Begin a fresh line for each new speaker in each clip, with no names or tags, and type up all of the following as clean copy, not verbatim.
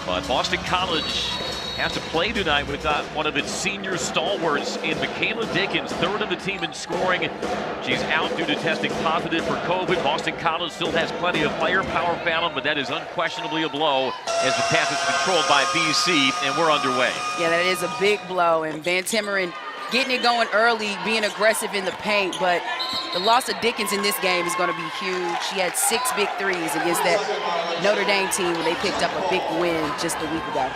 But Boston College has to play tonight without one of its senior stalwarts in Michaela Dickens, third of the team in scoring. She's out due to testing positive for COVID. Boston College still has plenty of firepower found, but that is unquestionably a blow as the pass is controlled by BC, and we're underway.
Yeah, that is a big blow, and Van Timmeren getting it going early, being aggressive in the paint, but the loss of Dickens in this game is going to be huge. She had 6 big threes against that Notre Dame team when they picked up a big win just a week ago.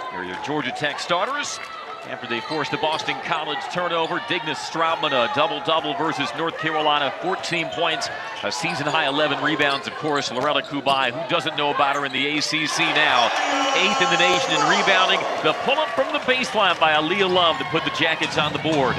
Here are your Georgia Tech starters. After they forced the Boston College turnover, Digna Stroutman a double-double versus North Carolina, 14 points, a season-high 11 rebounds. Of course, Loretta Kubai, who doesn't know about her in the ACC now, 8th in the nation in rebounding. The pull-up from the baseline by Aaliyah Love to put the Jackets on the board.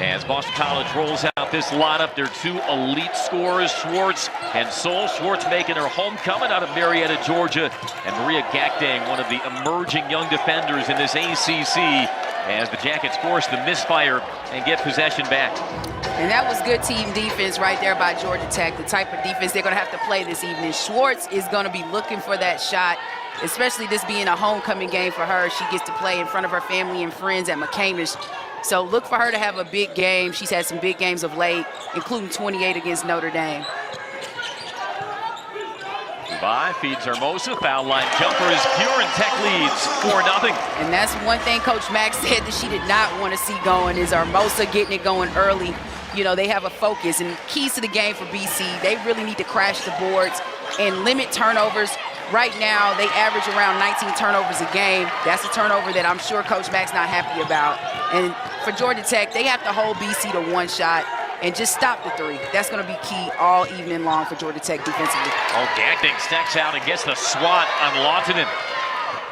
As Boston College rolls out this lineup, their 2 elite scorers, Schwartz and Soule. Schwartz making her homecoming out of Marietta, Georgia, and Maria Gakdang, one of the emerging young defenders in this ACC, as the Jackets force the misfire and get possession back.
And that was good team defense right there by Georgia Tech, the type of defense they're going to have to play this evening. Schwartz is going to be looking for that shot, especially this being a homecoming game for her. She gets to play in front of her family and friends at McCamish. So look for her to have a big game. She's had some big games of late, including 28 against Notre Dame.
Kubai feeds Hermosa. Foul line jumper is pure, and Tech leads 4-0.
And that's one thing Coach Mack said that she did not want to see going is Hermosa getting it going early. You know, they have a focus, and keys to the game for BC, they really need to crash the boards and limit turnovers. Right now, they average around 19 turnovers a game. That's a turnover that I'm sure Coach Mack's not happy about. And for Georgia Tech, they have to hold BC to 1 shot and just stop the 3. That's going to be key all evening long for Georgia Tech defensively.
Oh, Gakdang stacks out and gets the swat on Lahtinen.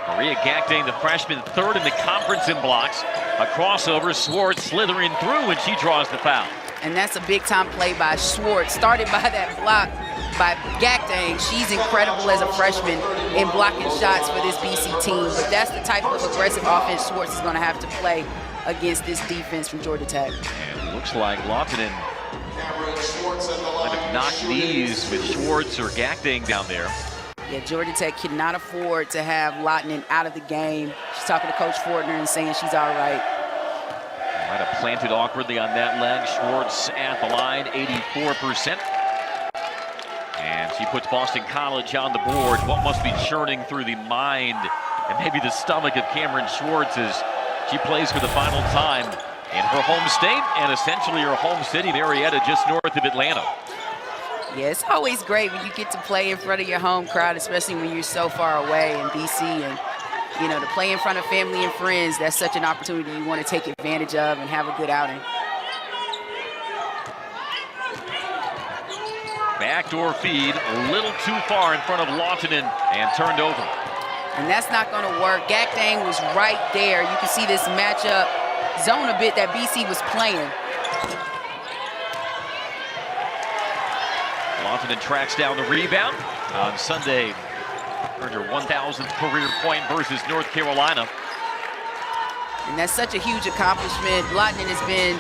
Maria Gakdang, the freshman, 3rd in the conference in blocks. A crossover, Schwartz slithering through, and she draws the foul.
And that's a big-time play by Schwartz, started by that block by Gakdang. She's incredible as a freshman in blocking shots for this BC team, but that's the type of aggressive offense Schwartz is going to have to play against this defense from Georgia Tech.
And it looks like Lahtinen might have knocked knees with Schwartz or Gakdang down there.
Yeah, Georgia Tech cannot afford to have Lahtinen out of the game. She's talking to Coach Fortner and saying she's all right.
Might have planted awkwardly on that leg. Schwartz at the line, 84%. And she puts Boston College on the board. What must be churning through the mind and maybe the stomach of Cameron Schwartz as she plays for the final time in her home state and essentially her home city, Marietta, just north of Atlanta.
Yeah, it's always great when you get to play in front of your home crowd, especially when you're so far away in BC. And, you know, to play in front of family and friends, that's such an opportunity you want to take advantage of and have a good outing.
Backdoor feed, a little too far in front of Lahtinen and turned over.
And that's not going to work. Gakdang was right there. You can see this matchup zone a bit that BC was playing.
Lahtinen tracks down the rebound. On Sunday, earned her 1,000th career point versus North Carolina.
And that's such a huge accomplishment. Lahtinen has been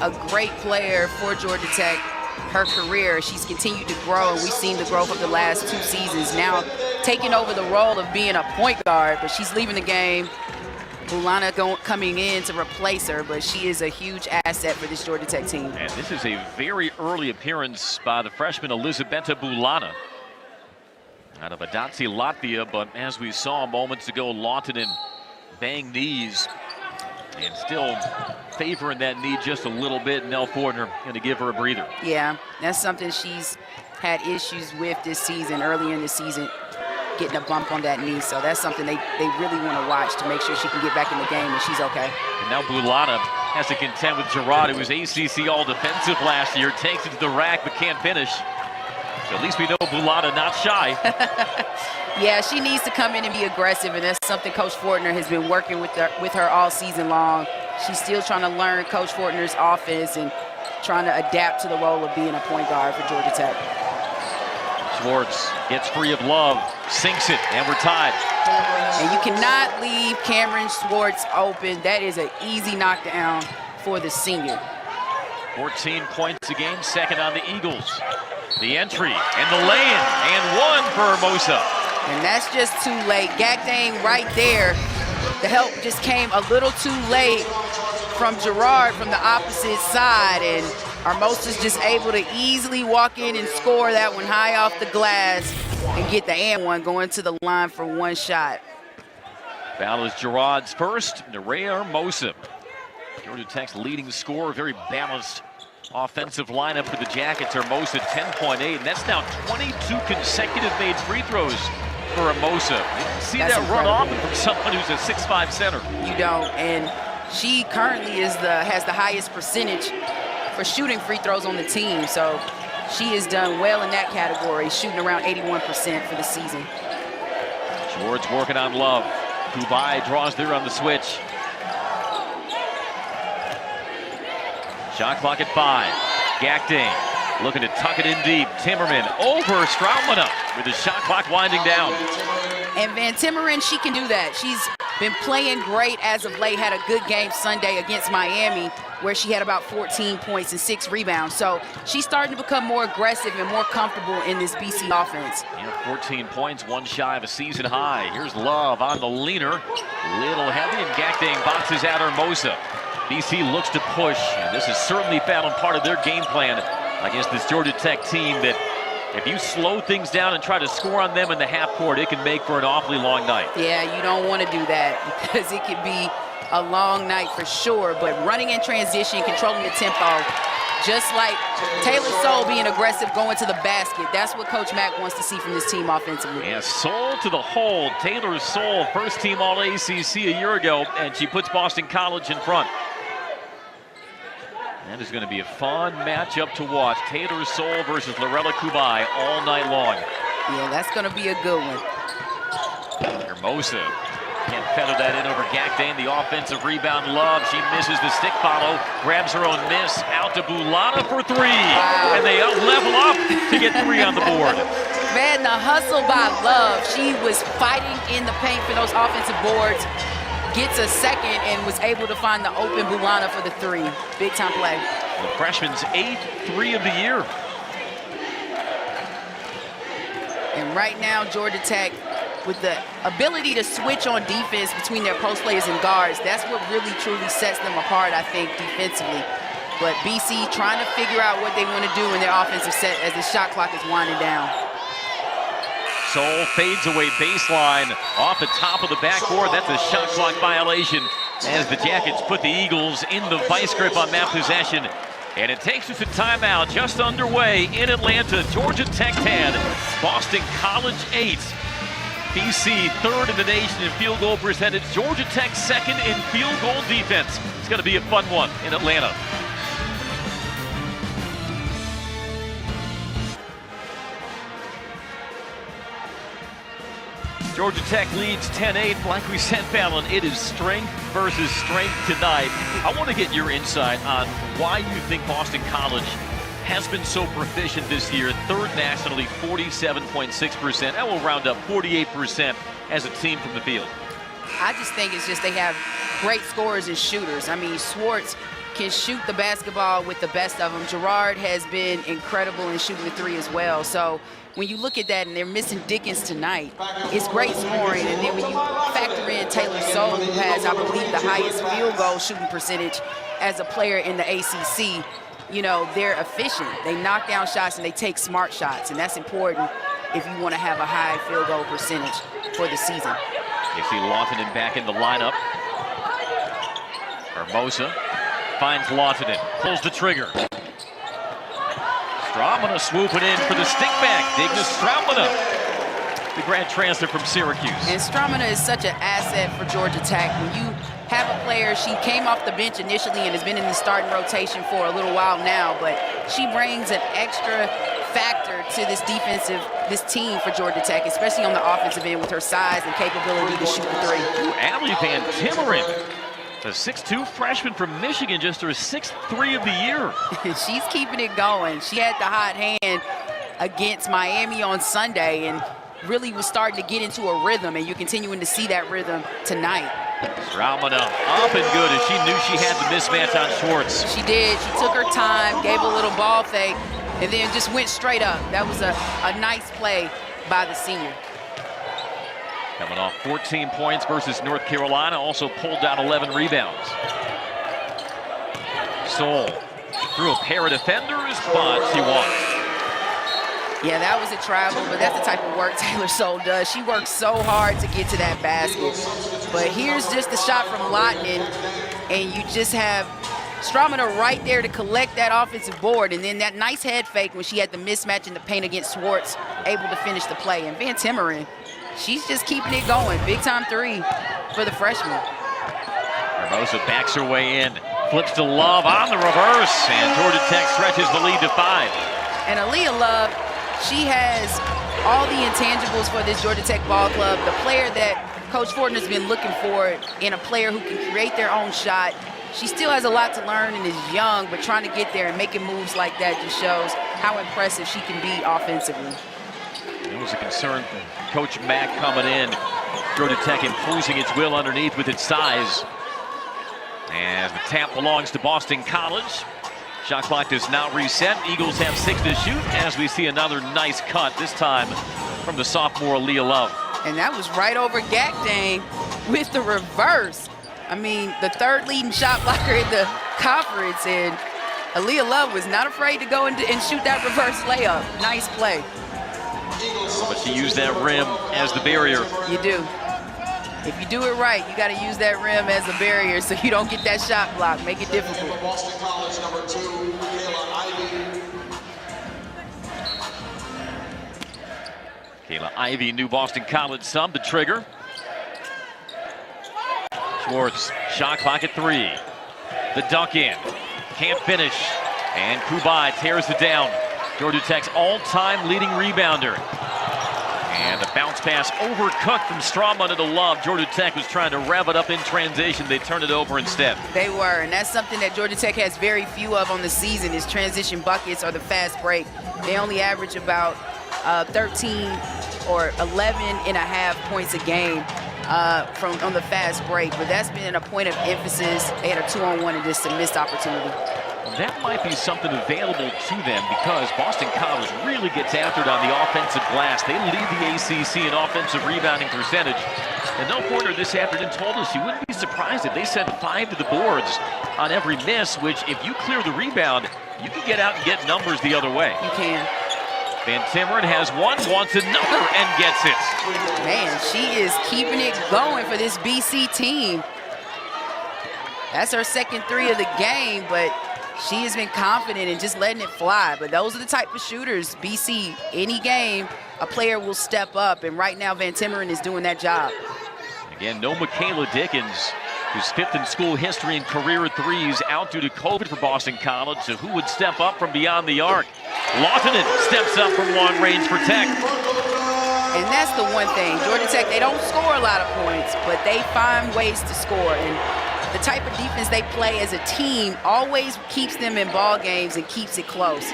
a great player for Georgia Tech her career. She's continued to grow, and we've seen the growth of the last 2 seasons. Now taking over the role of being a point guard, but she's leaving the game. Bulana coming in to replace her, but she is a huge asset for this Georgia Tech team.
And this is a very early appearance by the freshman Elisabetta Bulana out of Adatsi, Latvia, but as we saw moments ago, Lahtinen bang knees and still favoring that knee just a little bit. Nell Fortner going to give her a breather.
Yeah, that's something she's had issues with this season, earlier in the season, getting a bump on that knee. So that's something they really want to watch to make sure she can get back in the game and she's okay.
And now Bulana has to contend with Gerard, who was ACC All-Defensive last year, takes it to the rack but can't finish. So at least we know Bulana not shy.
Yeah, she needs to come in and be aggressive, and that's something Coach Fortner has been working with her all season long. She's still trying to learn Coach Fortner's offense and trying to adapt to the role of being a point guard for Georgia Tech.
Schwartz gets free of Love, sinks it, and we're tied.
And you cannot leave Cameron Schwartz open. That is an easy knockdown for the senior.
14 points a game, second on the Eagles. The entry and the lay-in, and 1 for Hermosa.
And that's just too late. Gagdane right there. The help just came a little too late from Gerard from the opposite side. And Hermosa's just able to easily walk in and score that one high off the glass and get the and one going to the line for one shot.
Foul is Gerard's first. Nerea Hermosa, Georgia Tech's leading scorer. Very balanced offensive lineup for the Jackets. Hermosa 10.8, and that's now 22 consecutive made free throws for Hermosa. You don't see that run often from someone who's a 6'5" center.
You don't, and she currently has the highest percentage for shooting free throws on the team, so she has done well in that category, shooting around 81% for the season.
George working on Love. Kubai draws there on the switch. Shot clock at 5. Gagdane looking to tuck it in deep. Timmerman over Strautmane with the shot clock winding down.
And Van Timmeren, she can do that. She's been playing great as of late. Had a good game Sunday against Miami where she had about 14 points and 6 rebounds. So she's starting to become more aggressive and more comfortable in this BC offense.
Yeah, 14 points, one shy of a season high. Here's Love on the leaner. Little heavy, and Gagdane boxes out Hermosa. BC looks to push, and this has certainly been part of their game plan against this Georgia Tech team that if you slow things down and try to score on them in the half court, it can make for an awfully long night.
Yeah, you don't want to do that because it could be a long night for sure, but running in transition, controlling the tempo, just like Taylor Soule being aggressive, going to the basket. That's what Coach Mack wants to see from this team offensively.
Yeah, Soule to the hole. Taylor Soule, first team All-ACC a year ago, and she puts Boston College in front. That is going to be a fun matchup to watch. Taylor Soule versus Lorella Kubai all night long.
Yeah, that's going to be a good one.
Hermosa can't feather that in over Gagdane. The offensive rebound, Love. She misses the stick follow, grabs her own miss. Out to Bulana for 3. Wow. And they level up to get 3 on the board.
Man, the hustle by Love. She was fighting in the paint for those offensive boards. Gets a second and was able to find the open Bulana for the 3. Big time play.
The freshman's 8th 3 of the year.
And right now, Georgia Tech, with the ability to switch on defense between their post players and guards, that's what really truly sets them apart, I think, defensively. But BC trying to figure out what they want to do in their offensive set as the shot clock is winding down.
Soule fades away baseline off the top of the backboard. That's a shot clock violation as the Jackets put the Eagles in the vice grip on that possession. And it takes us to timeout just underway in Atlanta. Georgia Tech 10, Boston College 8. BC 3rd in the nation in field goal percentage. Georgia Tech 2nd in field goal defense. It's going to be a fun one in Atlanta. Georgia Tech leads 10-8. Like we said, Fallon, it is strength versus strength tonight. I want to get your insight on why you think Boston College has been so proficient this year. 3rd nationally, 47.6%. That will round up 48% as a team from the field.
I just think it's just they have great scorers and shooters. I mean, Swartz can shoot the basketball with the best of them. Gerard has been incredible in shooting the 3 as well. So when you look at that, and they're missing Dickens tonight, it's great scoring. And then when you factor in Taylor Soule, who has, I believe, the highest field goal shooting percentage as a player in the ACC, you know, they're efficient. They knock down shots and they take smart shots, and that's important if you want to have a high field goal percentage for the season.
You see Lautinen back in the lineup. Hermosa finds Lautinen, pulls the trigger. Strautmane swooping in for the stick back. Dignas Strautmane, the grad transfer from Syracuse.
And Strautmane is such an asset for Georgia Tech. When you have a player, she came off the bench initially and has been in the starting rotation for a little while now, but she brings an extra factor to this team for Georgia Tech, especially on the offensive end with her size and capability to shoot the 3.
Allie Van Timmeren, a 6'2" freshman from Michigan, just her 6th 3 of the year.
She's keeping it going. She had the hot hand against Miami on Sunday and really was starting to get into a rhythm, and you're continuing to see that rhythm tonight.
Strautmane up and good as she knew she had the mismatch on Schwartz.
She did. She took her time, gave a little ball fake, and then just went straight up. That was a nice play by the senior.
Coming off 14 points versus North Carolina, also pulled down 11 rebounds. Soule through a pair of defenders, but she won.
Yeah, that was a travel, but that's the type of work Taylor Soule does. She works so hard to get to that basket. But here's just the shot from Lottanen, and you just have Straumaner right there to collect that offensive board, and then that nice head fake when she had the mismatch in the paint against Swartz, able to finish the play. And Van Timmeren, she's just keeping it going. Big time three for the freshman.
Hermosa backs her way in, flips to Love on the reverse, and Georgia Tech stretches the lead to 5.
And Aaliyah Love, she has all the intangibles for this Georgia Tech ball club. The player that Coach Fortner's been looking for in a player who can create their own shot. She still has a lot to learn and is young, but trying to get there and making moves like that just shows how impressive she can be offensively.
It was a concern for Coach Mack coming in. Georgia Tech imposing its will underneath with its size. As the tap belongs to Boston College. Shot clock does not reset. Eagles have 6 to shoot as we see another nice cut, this time from the sophomore Aaliyah Love.
And that was right over Gakdane with the reverse. I mean, the third leading shot blocker in the conference, and Aaliyah Love was not afraid to go and shoot that reverse layup. Nice play.
But she used that rim as the barrier.
You do. If you do it right, you got to use that rim as a barrier so you don't get that shot block. Make it difficult.
Boston College, number 2, Kayla Ivey.
Kayla Ivey, new Boston College sub, the trigger. Swartz, shot clock at 3. The dunk in, can't finish, and Kubai tears it down. Georgia Tech's all-time leading rebounder. And the bounce pass overcooked from Straumaner to Love. Georgia Tech was trying to rev it up in transition. They turned it over instead.
They were, and that's something that Georgia Tech has very few of on the season is transition buckets or the fast break. They only average about 13 or 11 and a half points a game on the fast break, but that's been a point of emphasis. They had a 2-on-1 and just a missed opportunity.
That might be something available to them because Boston College really gets after it on the offensive glass. They lead the ACC in offensive rebounding percentage. And Nell Porter this afternoon told us she wouldn't be surprised if they sent 5 to the boards on every miss, which if you clear the rebound, you can get out and get numbers the other way.
You can.
Van Timmeren has one, wants another, and gets it.
Man, she is keeping it going for this BC team. That's her second 3 of the game, but she has been confident in just letting it fly. But those are the type of shooters, BC, any game, a player will step up. And right now, Van Timmeren is doing that job.
Again, no Michaela Dickens, who's 5th in school history and career threes, out due to COVID for Boston College. So who would step up from beyond the arc? Lottanen steps up from long range for Tech.
And that's the one thing. Georgia Tech, they don't score a lot of points, but they find ways to score. And the type of defense they play as a team always keeps them in ball games and keeps it close.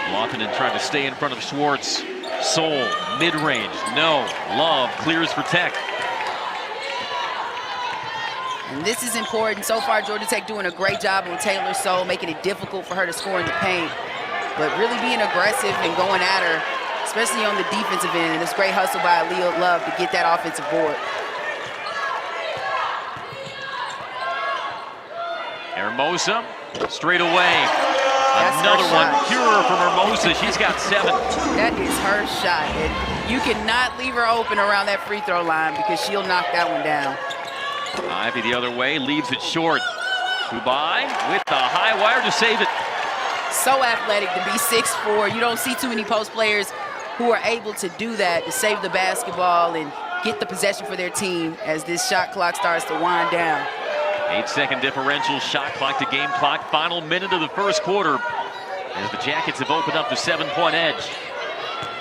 Lottanen trying to stay in front of Swartz. Soule, mid-range, no. Love clears for Tech.
And this is important. So far, Georgia Tech doing a great job on Taylor Soule, making it difficult for her to score in the paint. But really being aggressive and going at her, especially on the defensive end. And it's great hustle by Aaliyah Love to get that offensive board.
Hermosa, straight away.
That's
another
her
one,
shot.
pure from Hermosa. She's got 7.
That is her shot. And you cannot leave her open around that free throw line because she'll knock that one down.
Ivey the other way, leaves it short. Kubai with the high wire to save it.
So athletic to be 6'4". You don't see too many post players who are able to do that, to save the basketball and get the possession for their team as this shot clock starts to wind down.
8-second differential, shot clock to game clock. Final minute of the first quarter as the Jackets have opened up the 7-point edge.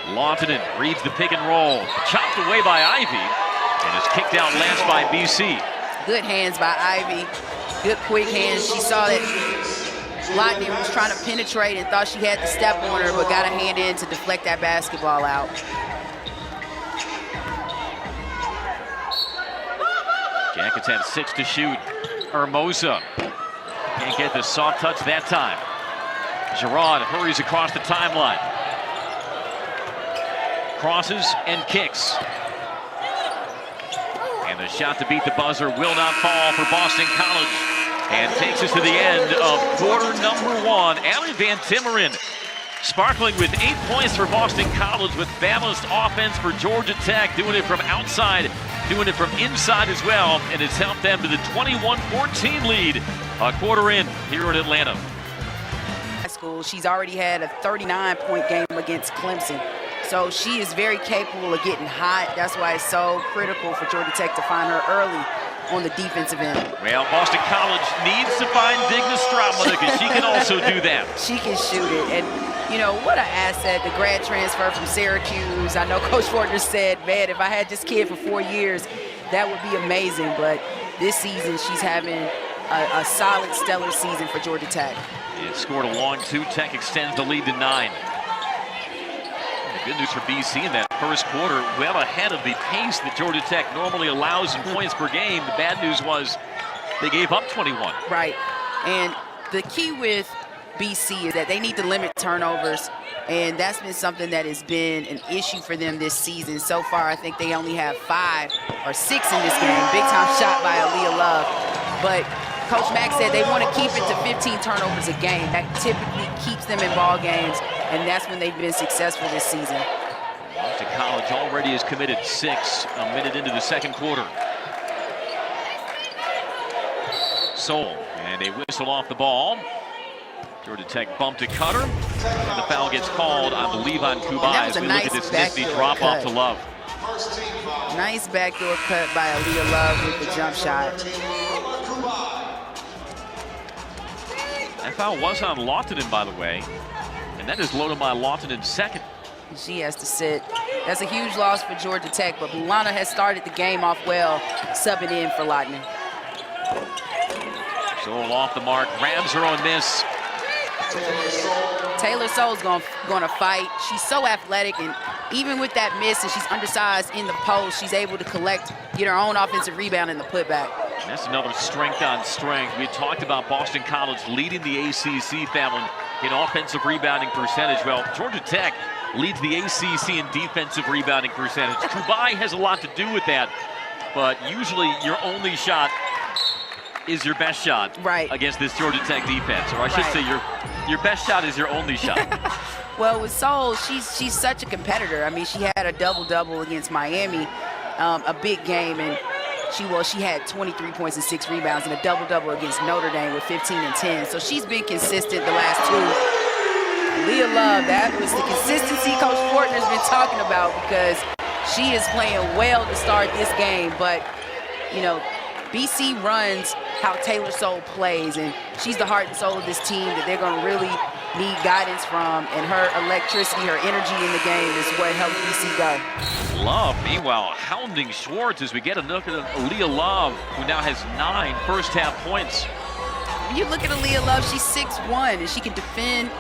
Lottanen reads the pick and roll, chopped away by Ivey, and is kicked out last by BC.
Good hands by Ivey, good quick hands. She saw that Lottanen was trying to penetrate and thought she had the step on her, but got a hand in to deflect that basketball out.
Jackets have 6 to shoot. Hermosa can't get the soft touch that time. Girard hurries across the timeline. Crosses and kicks. The shot to beat the buzzer will not fall for Boston College. And takes us to the end of quarter number 1. Allie Van Timmeren sparkling with 8 points for Boston College with balanced offense for Georgia Tech, doing it from outside, doing it from inside as well, and it's helped them to the 21-14 lead a quarter in here in Atlanta.
School, she's already had a 39-point game against Clemson. So she is very capable of getting hot. That's why it's so critical for Georgia Tech to find her early on the defensive end.
Well, Boston College needs to find Digna Strautmane because she can also do that.
She can shoot it. And, you know, what an asset, the grad transfer from Syracuse. I know Coach Fortner said, man, if I had this kid for 4 years, that would be amazing. But this season, she's having a solid, stellar season for Georgia Tech.
It scored a long 2. Tech extends the lead to 9. Good news for BC in that first quarter, well ahead of the pace that Georgia Tech normally allows in points per game. The bad news was they gave up 21.
Right, and the key with BC is that they need to limit turnovers, and that's been something that has been an issue for them this season. So far, I think they only have 5 or 6 in this game. Big time shot by Aaliyah Love, but Coach Mack said they want to keep it to 15 turnovers a game. That typically keeps them in ball games, and that's when they've been successful this season.
Boston College already has committed 6 a minute into the second quarter. Soule, and a whistle off the ball. Georgia Tech bumped to Cutter, and the foul gets called, I believe, on Kubai as we look at this nifty drop off to Love.
Nice backdoor cut by Aaliyah Love with the jump shot.
That foul was on Lautinen, by the way, and that is loaded by Lautinen second.
She has to sit. That's a huge loss for Georgia Tech, but Bulana has started the game off well, subbing in for Lautinen.
Soule off the mark, grabs her on this.
Taylor Soule's gonna fight. She's so athletic, and even with that miss, and she's undersized in the post, she's able to get her own offensive rebound in the putback.
And that's another strength on strength. We talked about Boston College leading the ACC family in offensive rebounding percentage. Well, Georgia Tech leads the ACC in defensive rebounding percentage. Kubai has a lot to do with that, but usually your only shot is your best shot against this Georgia Tech defense. Or I should say your best shot is your only shot.
Well, with Soule, she's such a competitor. I mean, she had a double-double against Miami, a big game, and she had 23 points and 6 rebounds, and a double-double against Notre Dame with 15 and 10. So she's been consistent the last 2. Leah Love, that was the consistency Coach Fortner's been talking about, because she is playing well to start this game. But, you know, BC runs how Taylor Soule plays, and she's the heart and soul of this team that they're going to really need guidance from, and her electricity, her energy in the game is what helps BC go.
Love, meanwhile, hounding Schwartz as we get a look at Aaliyah Love, who now has 9 first-half points.
When you look at Aaliyah Love, she's 6'1", and she can defend.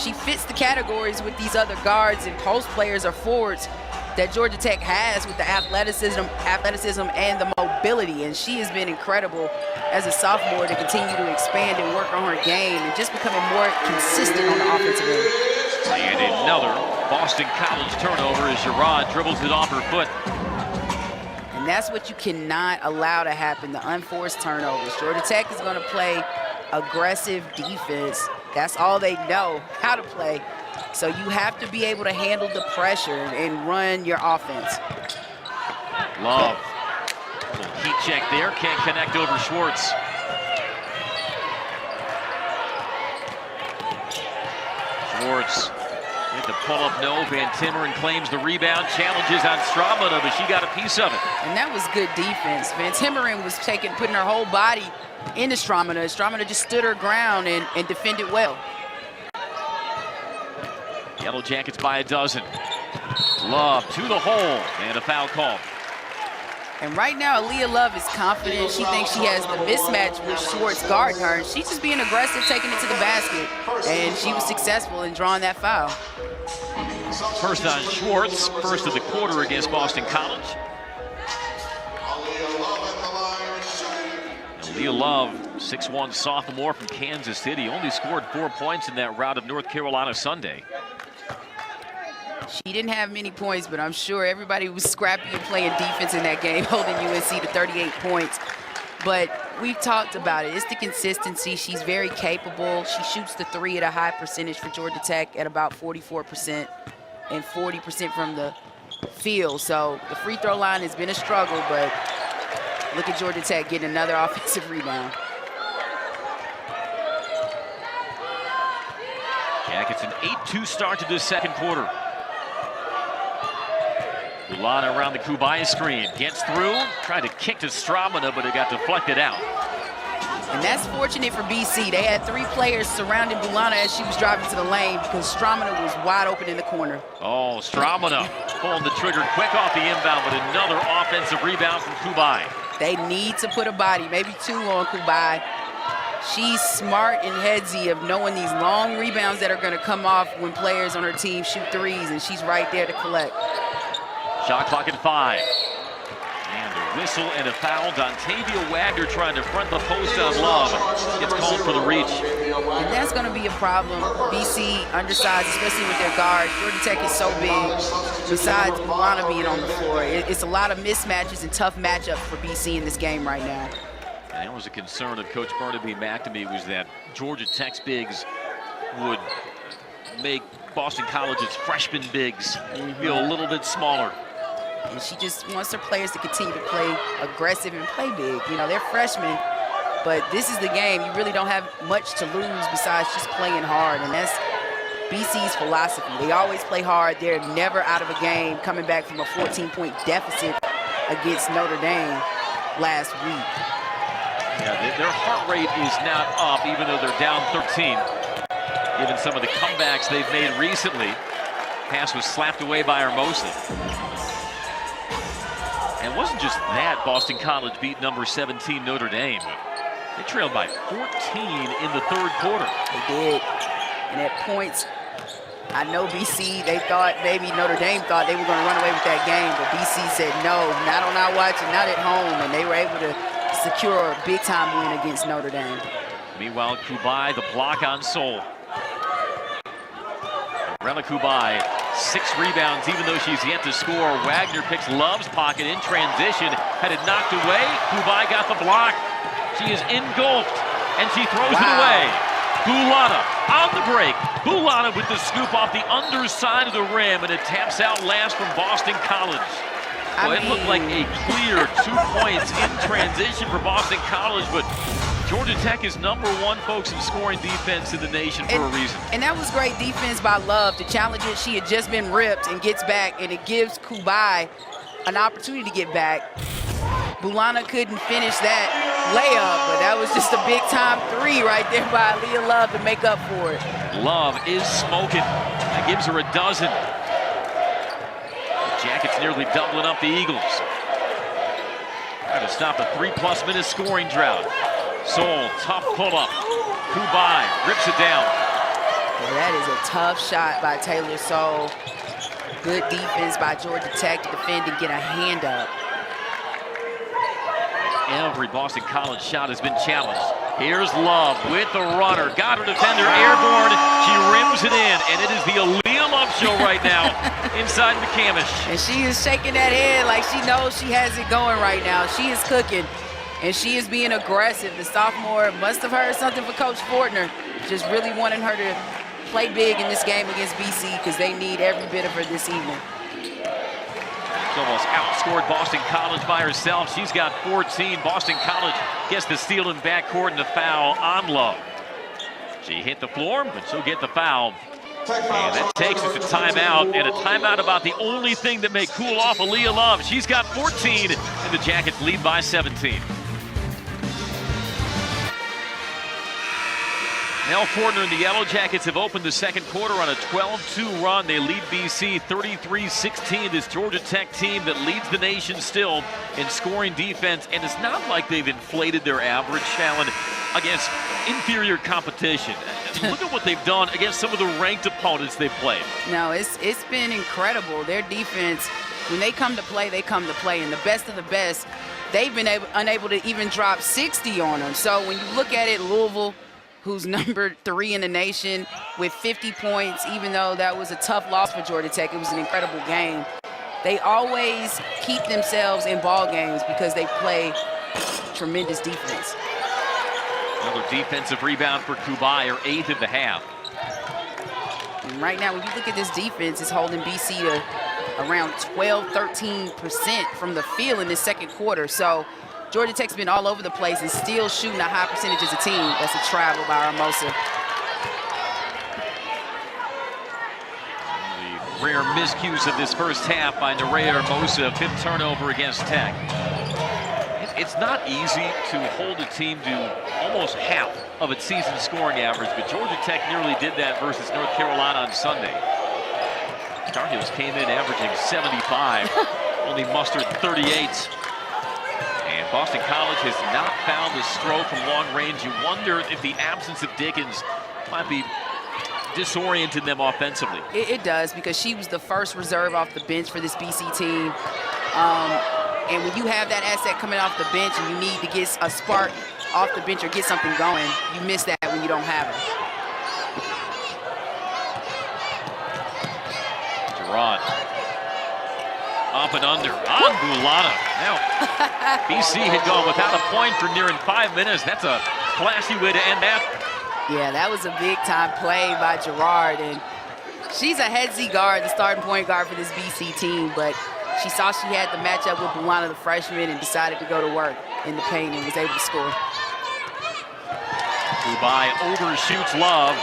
She fits the categories with these other guards and post players or forwards that Georgia Tech has, with the athleticism and the mobility, and she has been incredible as a sophomore to continue to expand and work on her game and just becoming more consistent on the offensive end.
And another Boston College turnover as Gerard dribbles it off her foot.
And that's what you cannot allow to happen, the unforced turnovers. Georgia Tech is going to play aggressive defense. That's all they know how to play. So you have to be able to handle the pressure and run your offense.
Love, little heat check there, can't connect over Schwartz. Schwartz with the pull-up, no. Van Timmeren claims the rebound, challenges on Strautmane, but she got a piece of it.
And that was good defense. Van Timmeren was putting her whole body into Strautmane. Strautmane just stood her ground and defended well.
Yellow Jackets by a dozen. Love to the hole, and a foul call.
And right now, Aaliyah Love is confident. She thinks she has the mismatch with Schwartz guarding her. She's just being aggressive, taking it to the basket. And she was successful in drawing that foul.
First on Schwartz, first of the quarter against Boston College. Aaliyah Love, 6'1" sophomore from Kansas City, only scored 4 points in that rout of North Carolina Sunday.
She didn't have many points, but I'm sure everybody was scrappy and playing defense in that game, holding UNC to 38 points. But we've talked about it. It's the consistency. She's very capable. She shoots the three at a high percentage for Georgia Tech at about 44% and 40% from the field. So the free throw line has been a struggle, but look at Georgia Tech getting another offensive rebound.
Jackets an 8-2 start to the second quarter. Bulana around the Kubai screen, gets through, tried to kick to Stramina, but it got deflected out.
And that's fortunate for BC. They had three players surrounding Bulana as she was driving to the lane because Stramina was wide open in the corner.
Oh, Stramina pulling the trigger quick off the inbound, but another offensive rebound from Kubai.
They need to put a body, maybe two on Kubai. She's smart and headsy of knowing these long rebounds that are going to come off when players on her team shoot threes, and she's right there to collect.
Shot clock at 5. And a whistle and a foul. Dontavia Wagner trying to front the post on Love. Gets called for the reach.
And that's going to be a problem. BC undersized, especially with their guards. Georgia Tech is so big, besides Bulana being on the floor. It's a lot of mismatches and tough matchups for BC in this game right now.
And that was a concern of Coach Barnaby McNamee, was that Georgia Tech's bigs would make Boston College's freshman bigs feel a little bit smaller.
And she just wants her players to continue to play aggressive and play big. You know, they're freshmen, but this is the game. You really don't have much to lose besides just playing hard, and that's BC's philosophy. They always play hard. They're never out of a game, coming back from a 14-point deficit against Notre Dame last week.
Yeah, their heart rate is not up, even though they're down 13. Given some of the comebacks they've made recently. Pass was slapped away by Hermosa. And it wasn't just that Boston College beat number 17 Notre Dame. They trailed by 14 in the third quarter.
They did. And at points, I know BC, they thought maybe Notre Dame thought they were going to run away with that game, but BC said no, not on our watch and not at home, and they were able to secure a big-time win against Notre Dame.
Meanwhile, Kubai, the block on Seoul. Rella Kubai, 6 rebounds, even though she's yet to score. Wagner picks Love's pocket in transition, had it knocked away. Kubai got the block. She is engulfed, and she throws it away. Bulana on the break. Bulana with the scoop off the underside of the rim, and it taps out last from Boston College. Well, it looked like a clear 2 points in transition for Boston College, but Georgia Tech is #1, folks, in scoring defense in the nation for a reason.
And that was great defense by Love to challenge it. She had just been ripped and gets back, and it gives Kubai an opportunity to get back. Bulana couldn't finish that layup, but that was just a big-time 3 right there by Aaliyah Love to make up for it.
Love is smoking. That gives her a dozen. The Jackets nearly doubling up the Eagles. Trying to stop a 3+ minute scoring drought. Seoul, tough pull-up. Kubai rips it down.
Well, that is a tough shot by Taylor Seoul. Good defense by Georgia Tech to defend and get a hand up.
Every Boston College shot has been challenged. Here's Love with the runner. Got her defender airborne. She rims it in, and it is the Aaliyah Love show right now inside McCamish.
And she is shaking that head like she knows she has it going right now. She is cooking, and she is being aggressive. The sophomore must have heard something from Coach Fortner, just really wanting her to play big in this game against BC because they need every bit of her this evening.
Almost outscored Boston College by herself. She's got 14. Boston College gets the steal in backcourt and the foul on Love. She hit the floor, but she'll get the foul. And that takes us to timeout, and a timeout about the only thing that may cool off Aaliyah Love. She's got 14, and the Jackets lead by 17. Nell Fortner and the Yellow Jackets have opened the second quarter on a 12-2 run. They lead BC 33-16. This Georgia Tech team that leads the nation still in scoring defense. And it's not like they've inflated their average, Fallon, against inferior competition. Look at what they've done against some of the ranked opponents they've played.
No, it's been incredible. Their defense, when they come to play, they come to play. And the best of the best, they've been unable to even drop 60 on them. So when you look at it, Louisville, who's number 3 in the nation with 50 points, even though that was a tough loss for Georgia Tech. It was an incredible game. They always keep themselves in ball games because they play tremendous defense.
Another defensive rebound for Kubai, her 8th of the half.
And right now, when you look at this defense, it's holding BC to around 12-13% from the field in this second quarter. So Georgia Tech's been all over the place and still shooting a high percentage as a team. That's a travel by Hermosa.
The rare miscues of this first half by Nerea Hermosa, 5th turnover against Tech. It's not easy to hold a team to almost half of its season scoring average, but Georgia Tech nearly did that versus North Carolina on Sunday. Tar Heels came in averaging 75, only mustered 38. And Boston College has not found the stroke from long range. You wonder if the absence of Dickens might be disorienting them offensively.
It does, because she was the first reserve off the bench for this BC team. And when you have that asset coming off the bench and you need to get a spark off the bench or get something going, you miss that when you don't have it.
Gerard. Up and under on Bulana. Now, BC had gone without a point for nearing 5 minutes. That's a flashy way to end that.
Yeah, that was a big-time play by Gerard. And she's a head Z guard, the starting point guard for this BC team, but she saw she had the matchup with Bulana, the freshman, and decided to go to work in the paint and was able to score.
Kubai overshoots Love,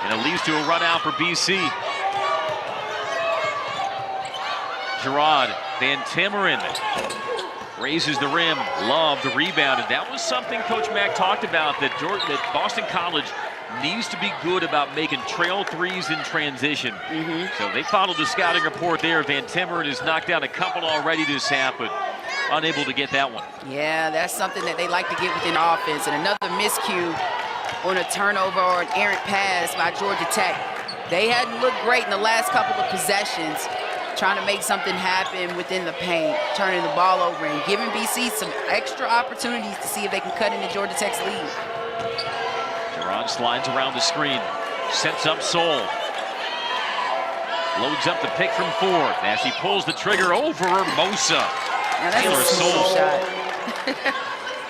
and it leads to a run out for BC. Gerard, Van Timmeren raises the rim. Love the rebound, and that was something Coach Mack talked about, that Boston College needs to be good about making trail threes in transition. So they followed the scouting report there. Van Timmeren has knocked down a couple already this half, but unable to get that one.
Yeah, that's something that they like to get within offense. And another miscue on a turnover or an errant pass by Georgia Tech. They hadn't looked great in the last couple of possessions, trying to make something happen within the paint, turning the ball over and giving BC some extra opportunities to see if they can cut into Georgia Tech's lead.
Gerard slides around the screen, sets up Soul. Loads up the pick from 4. Now she pulls the trigger over Hermosa.
Now that's
Taylor
a smooth
Soul.
shot.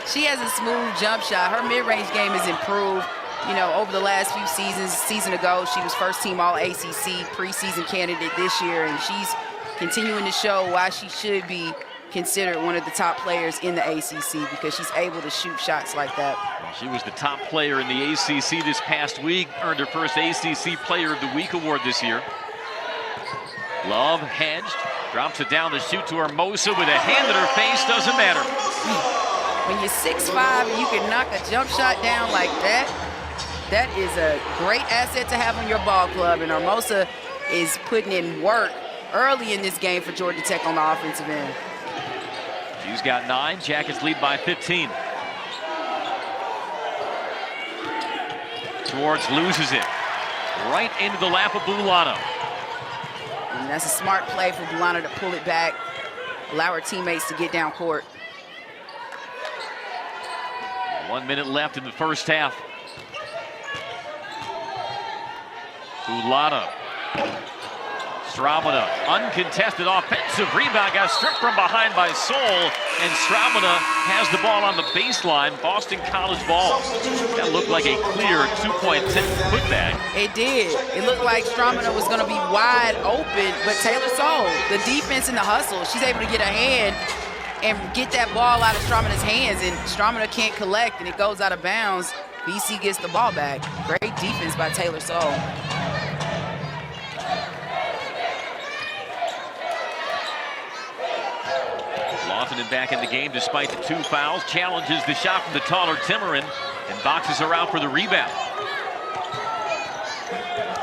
She has a smooth jump shot. Her mid-range game has improved, you know, over the last few seasons. A season ago, she was first-team All-ACC preseason candidate this year, and she's continuing to show why she should be considered one of the top players in the ACC, because she's able to shoot shots like that.
She was the top player in the ACC this past week, earned her first ACC Player of the Week award this year. Love hedged, drops it down to shoot to Hermosa with a hand in her face, doesn't matter.
When you're 6'5" and you can knock a jump shot down like that, that is a great asset to have on your ball club, and Hermosa is putting in work early in this game for Georgia Tech on the offensive end.
She's got 9, Jackets lead by 15. Schwartz loses it, right into the lap of Bulana.
And that's a smart play for Bulana to pull it back, allow her teammates to get down court.
1 minute left in the first half. Bulana. Stramina, uncontested offensive rebound, got stripped from behind by Soul, and Stramina has the ball on the baseline. Boston College ball. That looked like a clear 2-point putback.
It did. It looked like Stramina was going to be wide open, but Taylor Soul, the defense and the hustle, she's able to get a hand and get that ball out of Stramina's hands, and Stramina can't collect, and it goes out of bounds. BC gets the ball back. Great defense by Taylor Soul.
Lawton back in the game despite the 2 fouls. Challenges the shot from the taller Timmeren and boxes her out for the rebound.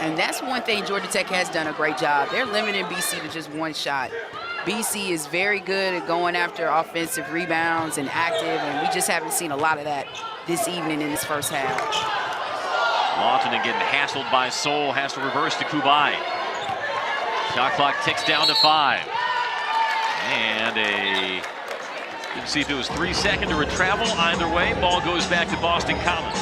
And that's one thing Georgia Tech has done a great job. They're limiting BC to just 1 shot. BC is very good at going after offensive rebounds and active, and we just haven't seen a lot of that this evening in this first half.
Lawton getting hassled by Soul, has to reverse to Kubai. Shot clock ticks down to 5. And didn't see if it was 3 seconds or a travel. Either way, ball goes back to Boston College.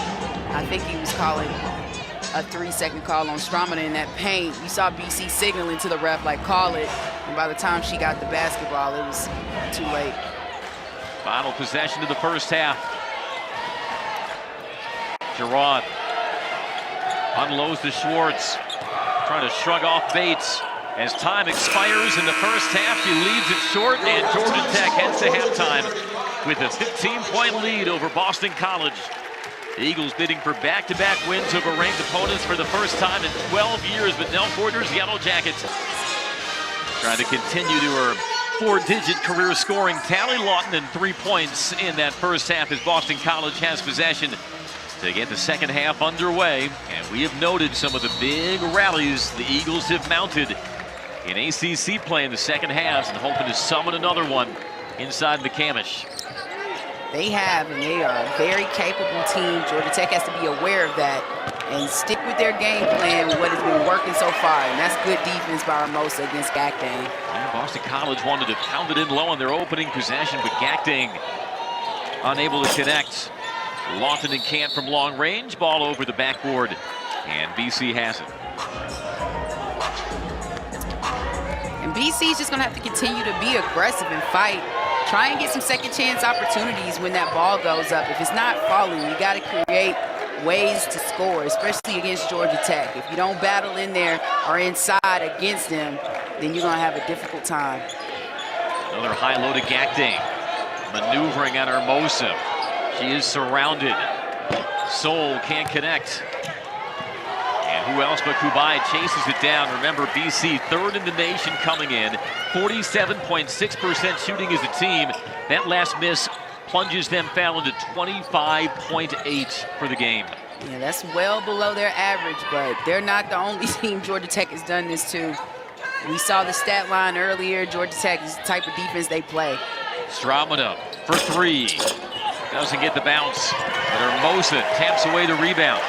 I think he was calling a 3-second call on Strauman in that paint. You saw BC signaling to the ref, like, call it. And by the time she got the basketball, it was too late.
Final possession of the first half. Gerard unloads to Schwartz, trying to shrug off Bates. As time expires in the first half, she leaves it short, and Georgia Tech heads to halftime with a 15-point lead over Boston College. The Eagles bidding for back-to-back wins over ranked opponents for the first time in 12 years, but Nell Porter's Yellow Jackets trying to continue to her 4-digit career scoring tally. Lawton and 3 points in that first half as Boston College has possession to get the second half underway. And we have noted some of the big rallies the Eagles have mounted in ACC play in the second half, and hoping to summon another one inside McCamish.
They have, and they are a very capable team. Georgia Tech has to be aware of that and stick with their game plan, what has been working so far, and that's good defense by Hermosa against Gakdang.
And Boston College wanted to pound it in low on their opening possession, but Gakdang unable to connect. Lawton and Kant from long range, ball over the backboard, and BC has it.
And BC's just going to have to continue to be aggressive and fight. Try and get some second chance opportunities when that ball goes up. If it's not falling, you got to create ways to score, especially against Georgia Tech. If you don't battle in there or inside against them, then you're going to have a difficult time.
Another high low to Gakdang. Maneuvering on Hermosa. She is surrounded. Soul can't connect. And who else but Kubai chases it down. Remember, BC third in the nation coming in. 47.6% shooting as a team. That last miss plunges them foul into 25.8 for the game.
Yeah, that's well below their average, but they're not the only team Georgia Tech has done this to. We saw the stat line earlier. Georgia Tech is the type of defense they play.
Strauman up for three. Doesn't get the bounce, but Hermosa taps away the rebound.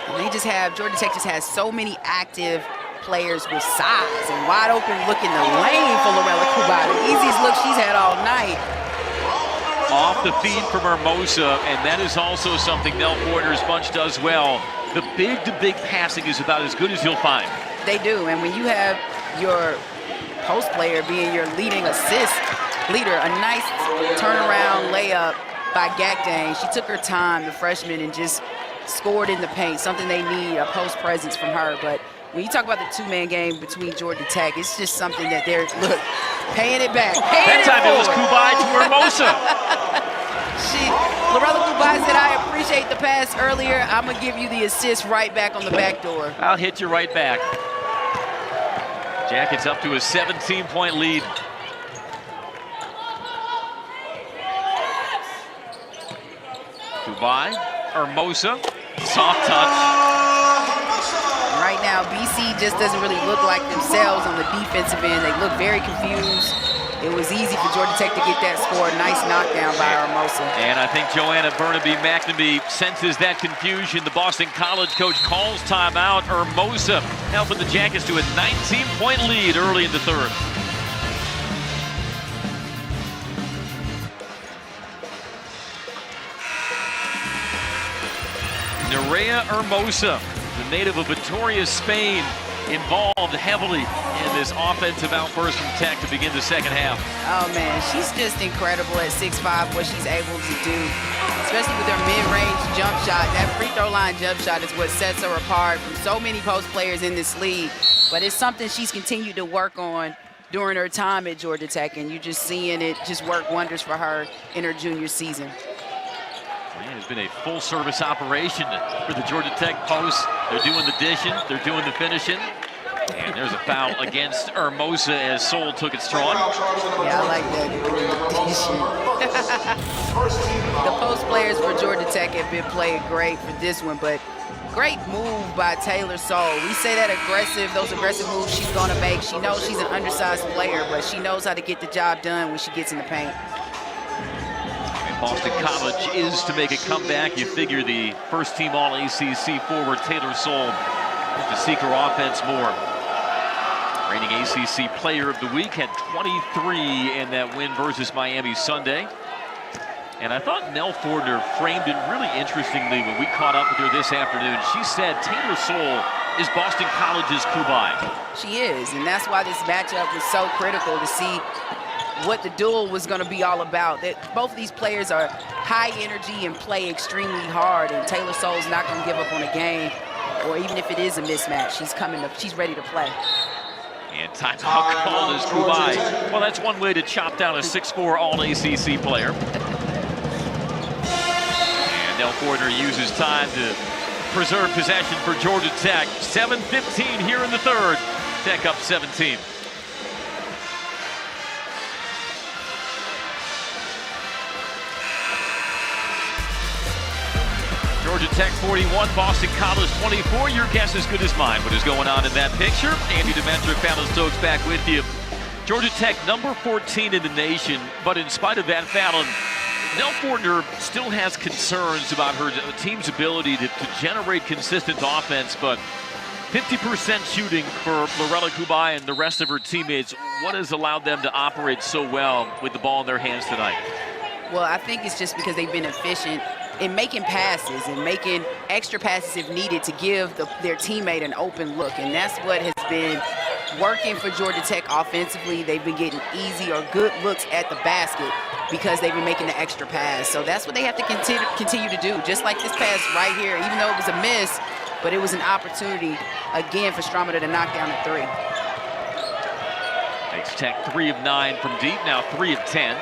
And they just have, Georgia Tech just has so many active players with size and wide open look in the lane for Lorella Kubai. The easiest look she's had all night.
Off the feed from Hermosa, and that is also something Nell Porter's bunch does well. The big-to-big passing is about as good as you'll find.
They do, and when you have your post player being your leading assist leader, a nice turnaround layup by Gakdang. She took her time, the freshman, and just scored in the paint, something they need, a post presence from her. But when you talk about the two-man game between Georgia Tech, it's just something that they're, look, paying it back.
That time it was Kubai to Hermosa.
Lorella Kubai said, I appreciate the pass earlier. I'm going to give you the assist right back on the back door.
I'll hit you right back. Jackets up to a 17-point lead. Kubai, Hermosa, soft touch.
Right now, BC just doesn't really look like themselves on the defensive end. They look very confused. It was easy for Georgia Tech to get that score. Nice knockdown by Hermosa.
And I think Joanna Burnaby-McNamee senses that confusion. The Boston College coach calls timeout. Hermosa helping the Jackets to a 19-point lead early in the third. Nerea Hermosa, the native of Vitoria, Spain, involved heavily in this offensive outburst from Tech to begin the second half.
Oh, man, she's just incredible at 6'5", what she's able to do, especially with her mid-range jump shot. That free throw line jump shot is what sets her apart from so many post players in this league. But it's something she's continued to work on during her time at Georgia Tech, and you're just seeing it just work wonders for her in her junior season.
Man, it's been a full-service operation for the Georgia Tech post. They're doing the dishing, they're doing the finishing. And there's a foul against Hermosa as Soul took it strong.
Yeah, I like that. The post players for Georgia Tech have been playing great for this one, but great move by Taylor Soul. We say that those aggressive moves she's going to make. She knows she's an undersized player, but she knows how to get the job done when she gets in the paint.
Boston College is to make a comeback. You figure the first-team All-ACC forward Taylor Soul to seek her offense more. Reigning ACC Player of the Week, had 23 in that win versus Miami Sunday. And I thought Nell Fortner framed it really interestingly when we caught up with her this afternoon. She said Taylor Soule is Boston College's Kubai.
She is, and that's why this matchup was so critical to see what the duel was going to be all about. That both of these players are high energy and play extremely hard, and Taylor Soule's not going to give up on a game, or even if it is a mismatch, she's ready to play.
And timeout called as Kubai. Well, that's one way to chop down a 6'4" All-ACC player. And Nell Fortner uses time to preserve possession for Georgia Tech. 7:15 here in the third. Tech up 17. Georgia Tech 41, Boston College 24. Your guess is as good as mine. What is going on in that picture? Andy Demetric, Fallon Stokes back with you. Georgia Tech number 14 in the nation, but in spite of that, Fallon, Nell Fortner still has concerns about her team's ability to generate consistent offense, but 50% shooting for Lorela Kubai and the rest of her teammates. What has allowed them to operate so well with the ball in their hands tonight?
Well, I think it's just because they've been efficient in making passes and making extra passes if needed to give their teammate an open look. And that's what has been working for Georgia Tech offensively. They've been getting easy or good looks at the basket because they've been making the extra pass. So that's what they have to continue to do. Just like this pass right here, even though it was a miss, but it was an opportunity, again, for Straumaner to knock down a three.
Makes Tech 3 of 9 from deep, now 3 of 10.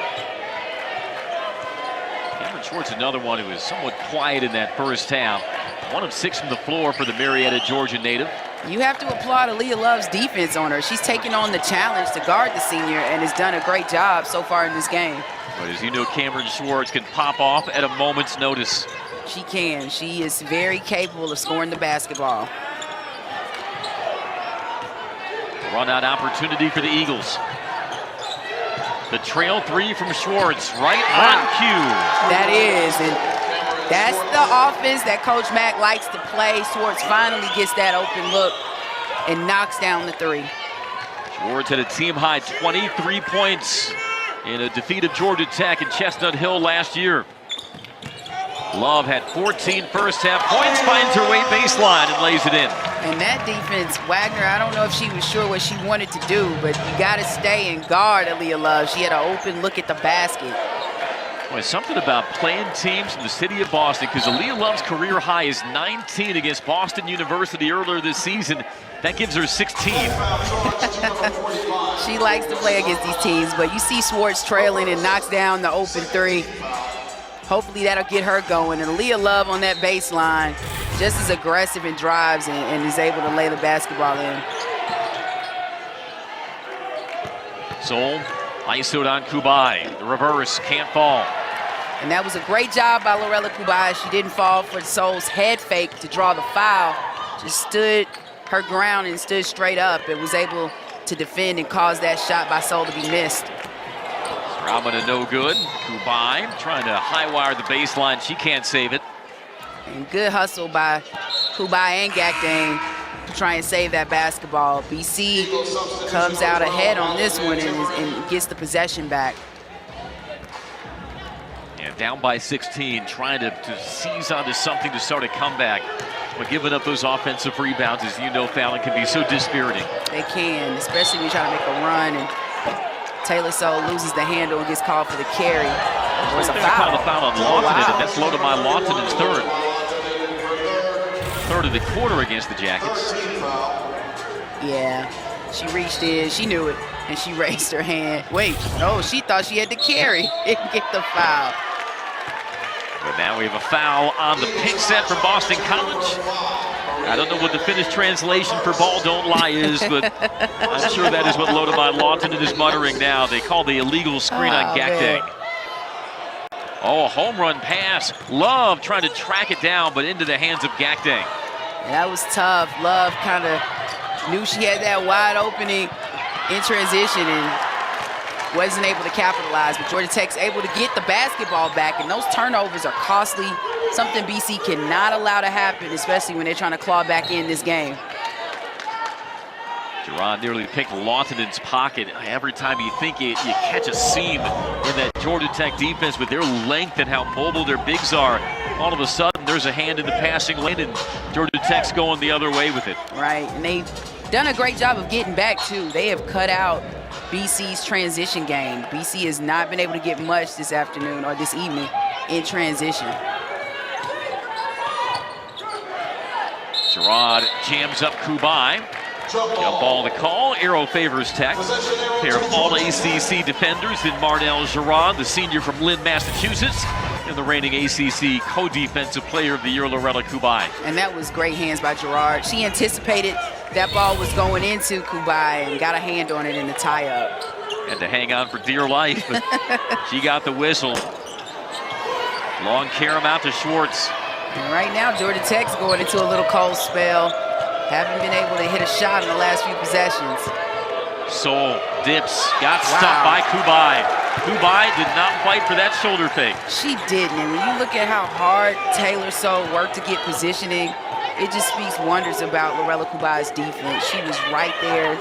Cameron Schwartz, another one who was somewhat quiet in that first half. 1 of 6 from the floor for the Marietta, Georgia native.
You have to applaud Aaliyah Love's defense on her. She's taken on the challenge to guard the senior and has done a great job so far in this game.
But as you know, Cameron Schwartz can pop off at a moment's notice.
She can. She is very capable of scoring the basketball.
Run out opportunity for the Eagles. The trail 3 from Schwartz, right on cue.
That is, and that's the offense that Coach Mack likes to play. Schwartz finally gets that open look and knocks down the 3.
Schwartz had a team-high 23 points in a defeat of Georgia Tech in Chestnut Hill last year. Love had 14 first-half points, finds her way baseline and lays it in.
And that defense, Wagner, I don't know if she was sure what she wanted to do, but you got to stay and guard Aaliyah Love. She had an open look at the basket.
Boy, something about playing teams in the city of Boston, because Aaliyah Love's career high is 19 against Boston University earlier this season. That gives her 16.
She likes to play against these teams, but you see Schwartz trailing and knocks down the open 3. Hopefully that'll get her going. And Aaliyah Love on that baseline, just as aggressive in drives and is able to lay the basketball in.
Soule isoed on Kubai. The reverse can't fall.
And that was a great job by Lorela Kubai. She didn't fall for Soule's head fake to draw the foul. Just stood her ground and stood straight up and was able to defend and cause that shot by Soule to be missed.
Straumaner no good. Kubai trying to high wire the baseline. She can't save it.
And good hustle by Kubai and Gakdane to try and save that basketball. BC comes out ahead on this one and gets the possession back.
Yeah, down by 16, trying to seize onto something to start a comeback. But giving up those offensive rebounds, as you know, Fallon, can be so dispiriting.
They can, especially when you try to make a run and Taylor Soule loses the handle and gets called for the carry. There's a foul.
Called a foul on Lawton, and that's Lodemai Lawton's third. Third of the quarter against the Jackets.
Yeah, she reached in, she knew it, and she raised her hand. Wait, no, she thought she had to carry and get the foul.
But now we have a foul on the pick set from Boston College. I don't know what the Finnish translation for ball don't lie is, but I'm sure that is what Lodemai Lawton is muttering now. They call the illegal screen on Gakdane. Oh, a home run pass. Love trying to track it down, but into the hands of Gakdane.
And that was tough. Love kind of knew she had that wide opening in transition and wasn't able to capitalize, but Georgia Tech's able to get the basketball back, and those turnovers are costly, something BC cannot allow to happen, especially when they're trying to claw back in this game.
Gerard nearly picked Lawton's pocket. Every time you think you catch a seam in that Georgia Tech defense with their length and how mobile their bigs are, all of a sudden there's a hand in the passing lane and Georgia Tech's going the other way with it.
Right, and they've done a great job of getting back too. They have cut out BC's transition game. BC has not been able to get much this afternoon or this evening in transition.
Gerard jams up Kubai. Jump ball to call. Arrow favors Tech. Pair of all-ACC defenders in Marnell Gerard, the senior from Lynn, Massachusetts, and the reigning ACC co-defensive player of the year, Loretta Kubai.
And that was great hands by Gerard. She anticipated that ball was going into Kubai and got a hand on it in the tie-up.
Had to hang on for dear life, but she got the whistle. Long carom out to Schwartz.
And right now, Georgia Tech's going into a little cold spell. Haven't been able to hit a shot in the last few possessions.
Soule dips, got stopped by Kubai. Kubai did not fight for that shoulder fake.
She didn't, and when you look at how hard Taylor Soule worked to get positioning, it just speaks wonders about Loretta Kubai's defense. She was right there,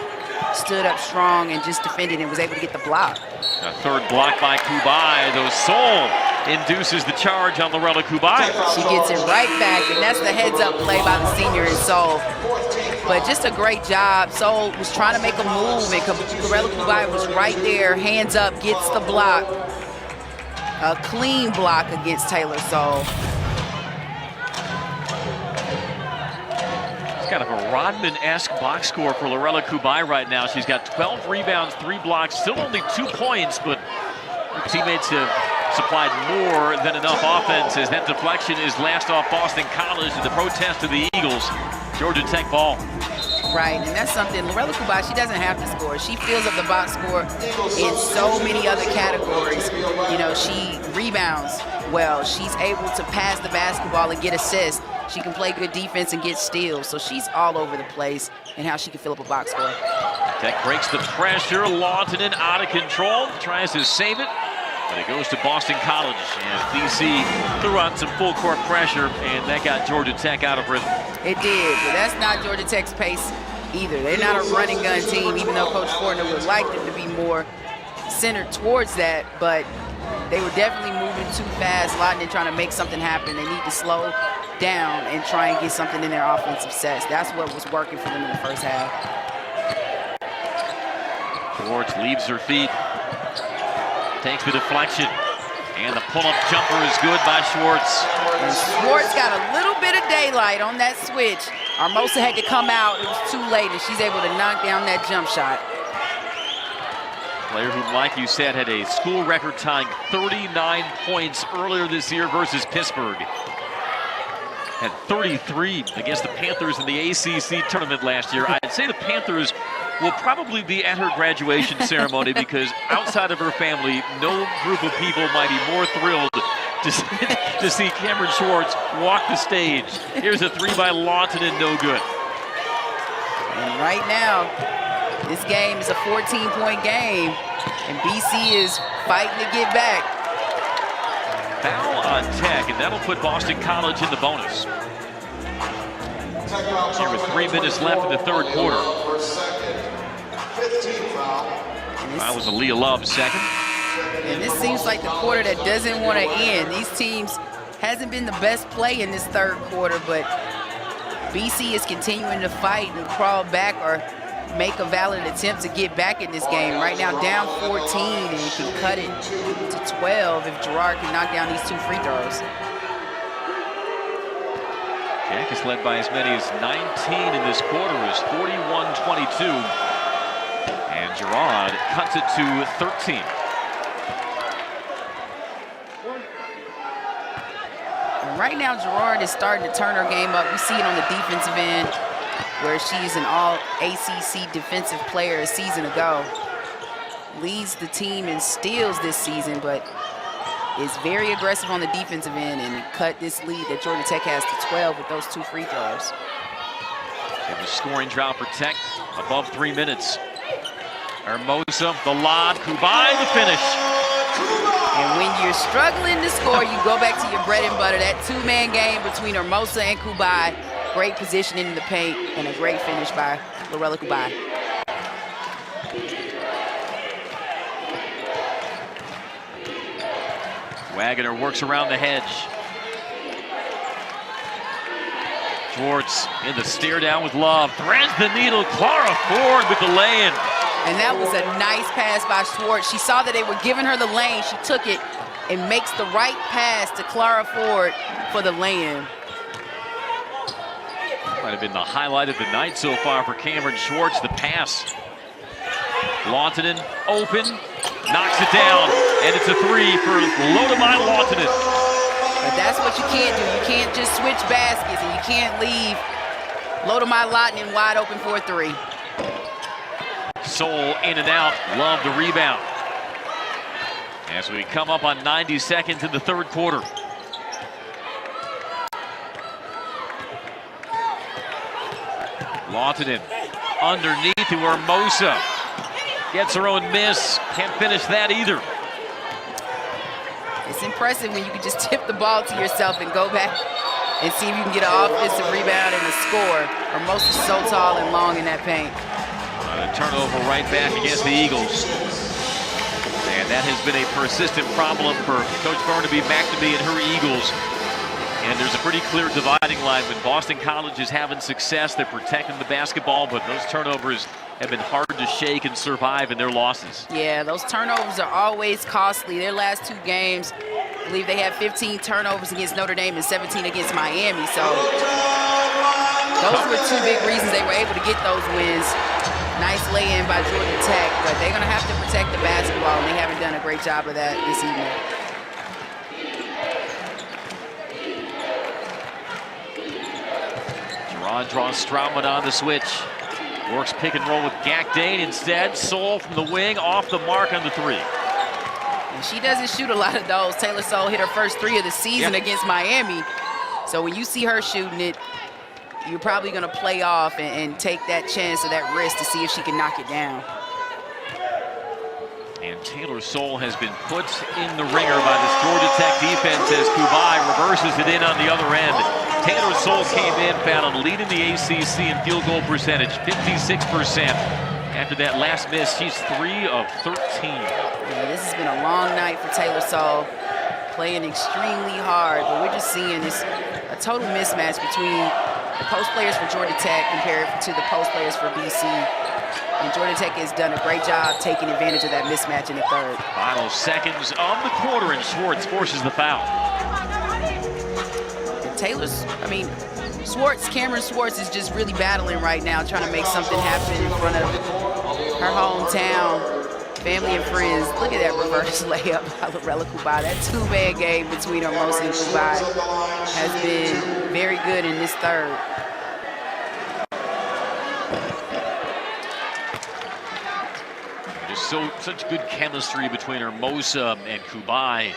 stood up strong, and just defended and was able to get the block.
A third block by Kubai, though Soule induces the charge on Loretta Kubai.
She gets it right back, and that's the heads-up play by the senior in Soule. But just a great job. Soule was trying to make a move, and Loretta Kubai was right there, hands up, gets the block. A clean block against Taylor Soule.
It's kind of a Rodman-esque box score for Loretta Kubai right now. She's got 12 rebounds, 3 blocks, still only 2 points, but her teammates have supplied more than enough offense as that deflection is last off Boston College in the protest of the Eagles. Georgia Tech ball.
Right, and that's something, Loretta Kubai, she doesn't have to score. She fills up the box score in so many other categories. You know, she rebounds well. She's able to pass the basketball and get assists. She can play good defense and get steals. So she's all over the place in how she can fill up a box score.
Tech breaks the pressure. Lawton out of control. Tries to save it, but it goes to Boston College. And BC threw on some full court pressure, and that got Georgia Tech out of rhythm.
It did, but that's not Georgia Tech's pace either. They're not a running gun team, even though Coach Fortner would like them to be more centered towards that, but they were definitely moving too fast. Lawton trying to make something happen. They need to slow down and try and get something in their offensive sets. That's what was working for them in the first half.
Schwartz leaves her feet, takes the deflection, and the pull-up jumper is good by Schwartz.
And Schwartz got a little bit of daylight on that switch. Hermosa had to come out. It was too late, and she's able to knock down that jump shot.
Player who, like you said, had a school record tying 39 points earlier this year versus Pittsburgh. Had 33 against the Panthers in the ACC tournament last year. I'd say the Panthers will probably be at her graduation ceremony because outside of her family, no group of people might be more thrilled to see Cameron Schwartz walk the stage. Here's a 3 by Lawton and no good.
And right now, this game is a 14-point game, and BC is fighting to get back.
Foul on Tech, and that'll put Boston College in the bonus. Here with 3 minutes left in the third quarter. That was Aaliyah Love second.
And this seems like the quarter that doesn't want to end. These teams hasn't been the best play in this third quarter, but BC is continuing to fight and crawl back or make a valid attempt to get back in this game. Right now down 14, and you can cut it to 12 if Gerard can knock down these 2 free throws.
Jack is led by as many as 19 in this quarter as 41-22. And Gerard cuts it to 13.
And right now, Gerard is starting to turn her game up. We see it on the defensive end, where she's an all-ACC defensive player a season ago. Leads the team in steals this season, but is very aggressive on the defensive end and cut this lead that Georgia Tech has to 12 with those 2 free throws.
And the scoring drought for Tech above 3 minutes. Hermosa, the lob, Kubai, the finish.
And when you're struggling to score, you go back to your bread and butter. That 2-man game between Hermosa and Kubai. Great positioning in the paint and a great finish by Loretta Kubai.
Wagner works around the hedge. Schwartz in the stare down with Love. Threads the needle. Clara Ford with the lay-in.
And that was a nice pass by Schwartz. She saw that they were giving her the lane. She took it and makes the right pass to Clara Ford for the lay-in.
Might have been the highlight of the night so far for Cameron Schwartz. The pass. Lahtinen open, knocks it down, and it's a three for Lodeman Lahtinen.
But that's what you can't do. You can't just switch baskets, and you can't leave Lodeman Lahtinen wide open for a three.
Soule in and out. Love the rebound. As we come up on 90 seconds in the third quarter. Lahtinen underneath to Hermosa. Gets her own miss. Can't finish that either.
It's impressive when you can just tip the ball to yourself and go back and see if you can get an offensive rebound and a score. Hermosa's so tall and long in that paint.
A turnover right back against the Eagles. And that has been a persistent problem for Coach Barnaby McNamee and her Eagles. And there's a pretty clear dividing line. When Boston College is having success, they're protecting the basketball, but those turnovers have been hard to shake and survive in their losses.
Yeah, those turnovers are always costly. Their last two games, I believe they had 15 turnovers against Notre Dame and 17 against Miami. So those were two big reasons they were able to get those wins. Nice lay-in by Georgia Tech, but they're going to have to protect the basketball, and they haven't done a great job of that this evening.
Ron draws Stroutman on the switch. Works pick and roll with Gakdane instead. Soule from the wing, off the mark on the three.
And she doesn't shoot a lot of those. Taylor Soule hit her first three of the season against Miami. So when you see her shooting it, you're probably going to play off and take that chance or that risk to see if she can knock it down.
And Taylor Soule has been put in the ringer by this Georgia Tech defense as Kubai reverses it in on the other end. Taylor Soule came in, found a lead in the ACC in field goal percentage, 56%. After that last miss, she's 3 of 13.
Yeah, this has been a long night for Taylor Soule, playing extremely hard, but we're just seeing this a total mismatch between the post players for Georgia Tech compared to the post players for BC. And Georgia Tech has done a great job taking advantage of that mismatch in the third.
Final seconds of the quarter, and Schwartz forces the foul.
Cameron Schwartz is just really battling right now, trying to make something happen in front of her hometown, family and friends. Look at that reverse layup by Lorella Kubai. That two-man game between Hermosa and Kubai has been very good in this third.
Just such good chemistry between Hermosa and Kubai.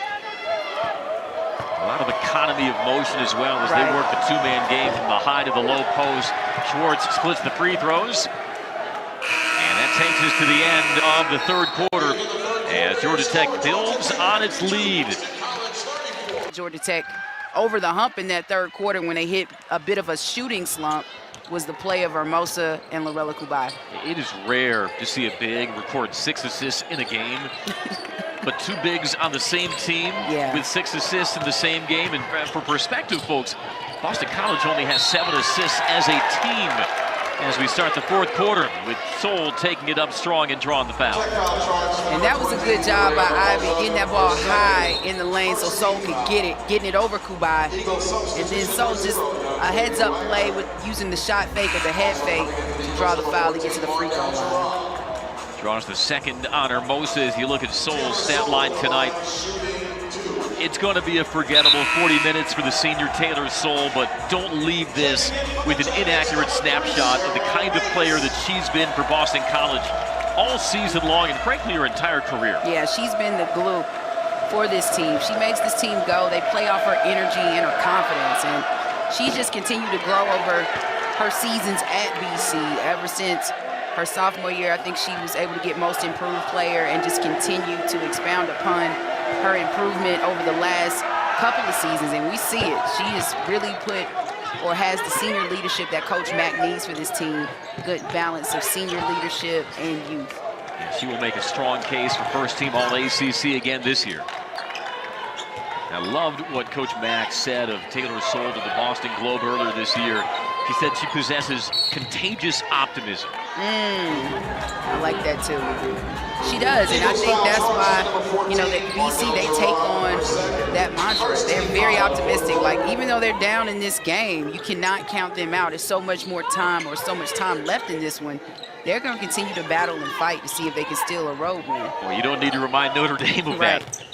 A lot of economy of motion as well as they work the two-man game from the high to the low post. Schwartz splits the free throws. And that takes us to the end of the third quarter as Georgia Tech builds on its lead.
Georgia Tech over the hump in that third quarter when they hit a bit of a shooting slump was the play of Hermosa and Lorella Kubai.
It is rare to see a big record 6 assists in a game. But two bigs on the same team with 6 assists in the same game. And for perspective, folks, Boston College only has 7 assists as a team as we start the fourth quarter, with Soule taking it up strong and drawing the foul.
And that was a good job by Ivy, getting that ball high in the lane so Soule could get it, getting it over Kubai. And then Soule just a heads-up play with using the shot fake or the head fake to draw the foul to get to the free throw line.
Draws the second on Hermosa as you look at Soule's stat line tonight. It's going to be a forgettable 40 minutes for the senior Taylor Soule, but don't leave this with an inaccurate snapshot of the kind of player that she's been for Boston College all season long and frankly her entire career.
Yeah, she's been the glue for this team. She makes this team go. They play off her energy and her confidence, and she's just continued to grow over her seasons at BC ever since her sophomore year. I think she was able to get most improved player and just continue to expound upon her improvement over the last couple of seasons, and we see it. She has really put, or has the senior leadership that Coach Mack needs for this team. Good balance of senior leadership and youth.
And she will make a strong case for first team All-ACC again this year. I loved what Coach Mack said of Taylor Soule to the Boston Globe earlier this year. He said she possesses contagious optimism.
I like that too. She does, and I think that's why, you know, that BC, they take on that mantra. They're very optimistic. Like, even though they're down in this game, you cannot count them out. There's so much more time, or so much time left in this one. They're going to continue to battle and fight to see if they can steal a road win.
Well, you don't need to remind Notre Dame of
Right.
that.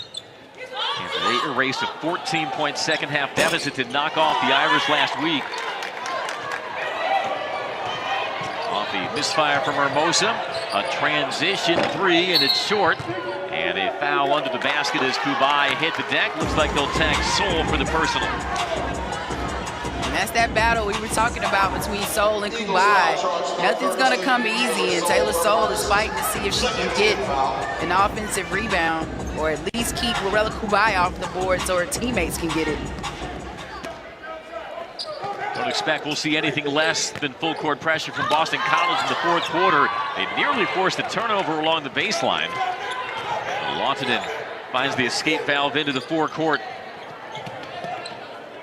And they erased a 14-point second-half deficit to knock off the Irish last week. Off the misfire from Hermosa, a transition three, and it's short. And a foul under the basket as Kubai hit the deck. Looks like they'll tag Soule for the personal.
And that's that battle we were talking about between Soule and Kubai. Nothing's going to come easy, and Taylor Soule is fighting to see if she can get an offensive rebound or at least keep Lorella Kubai off the board so her teammates can get it.
Don't expect we'll see anything less than full court pressure from Boston College in the fourth quarter. They nearly forced a turnover along the baseline. Launtonen finds the escape valve into the forecourt.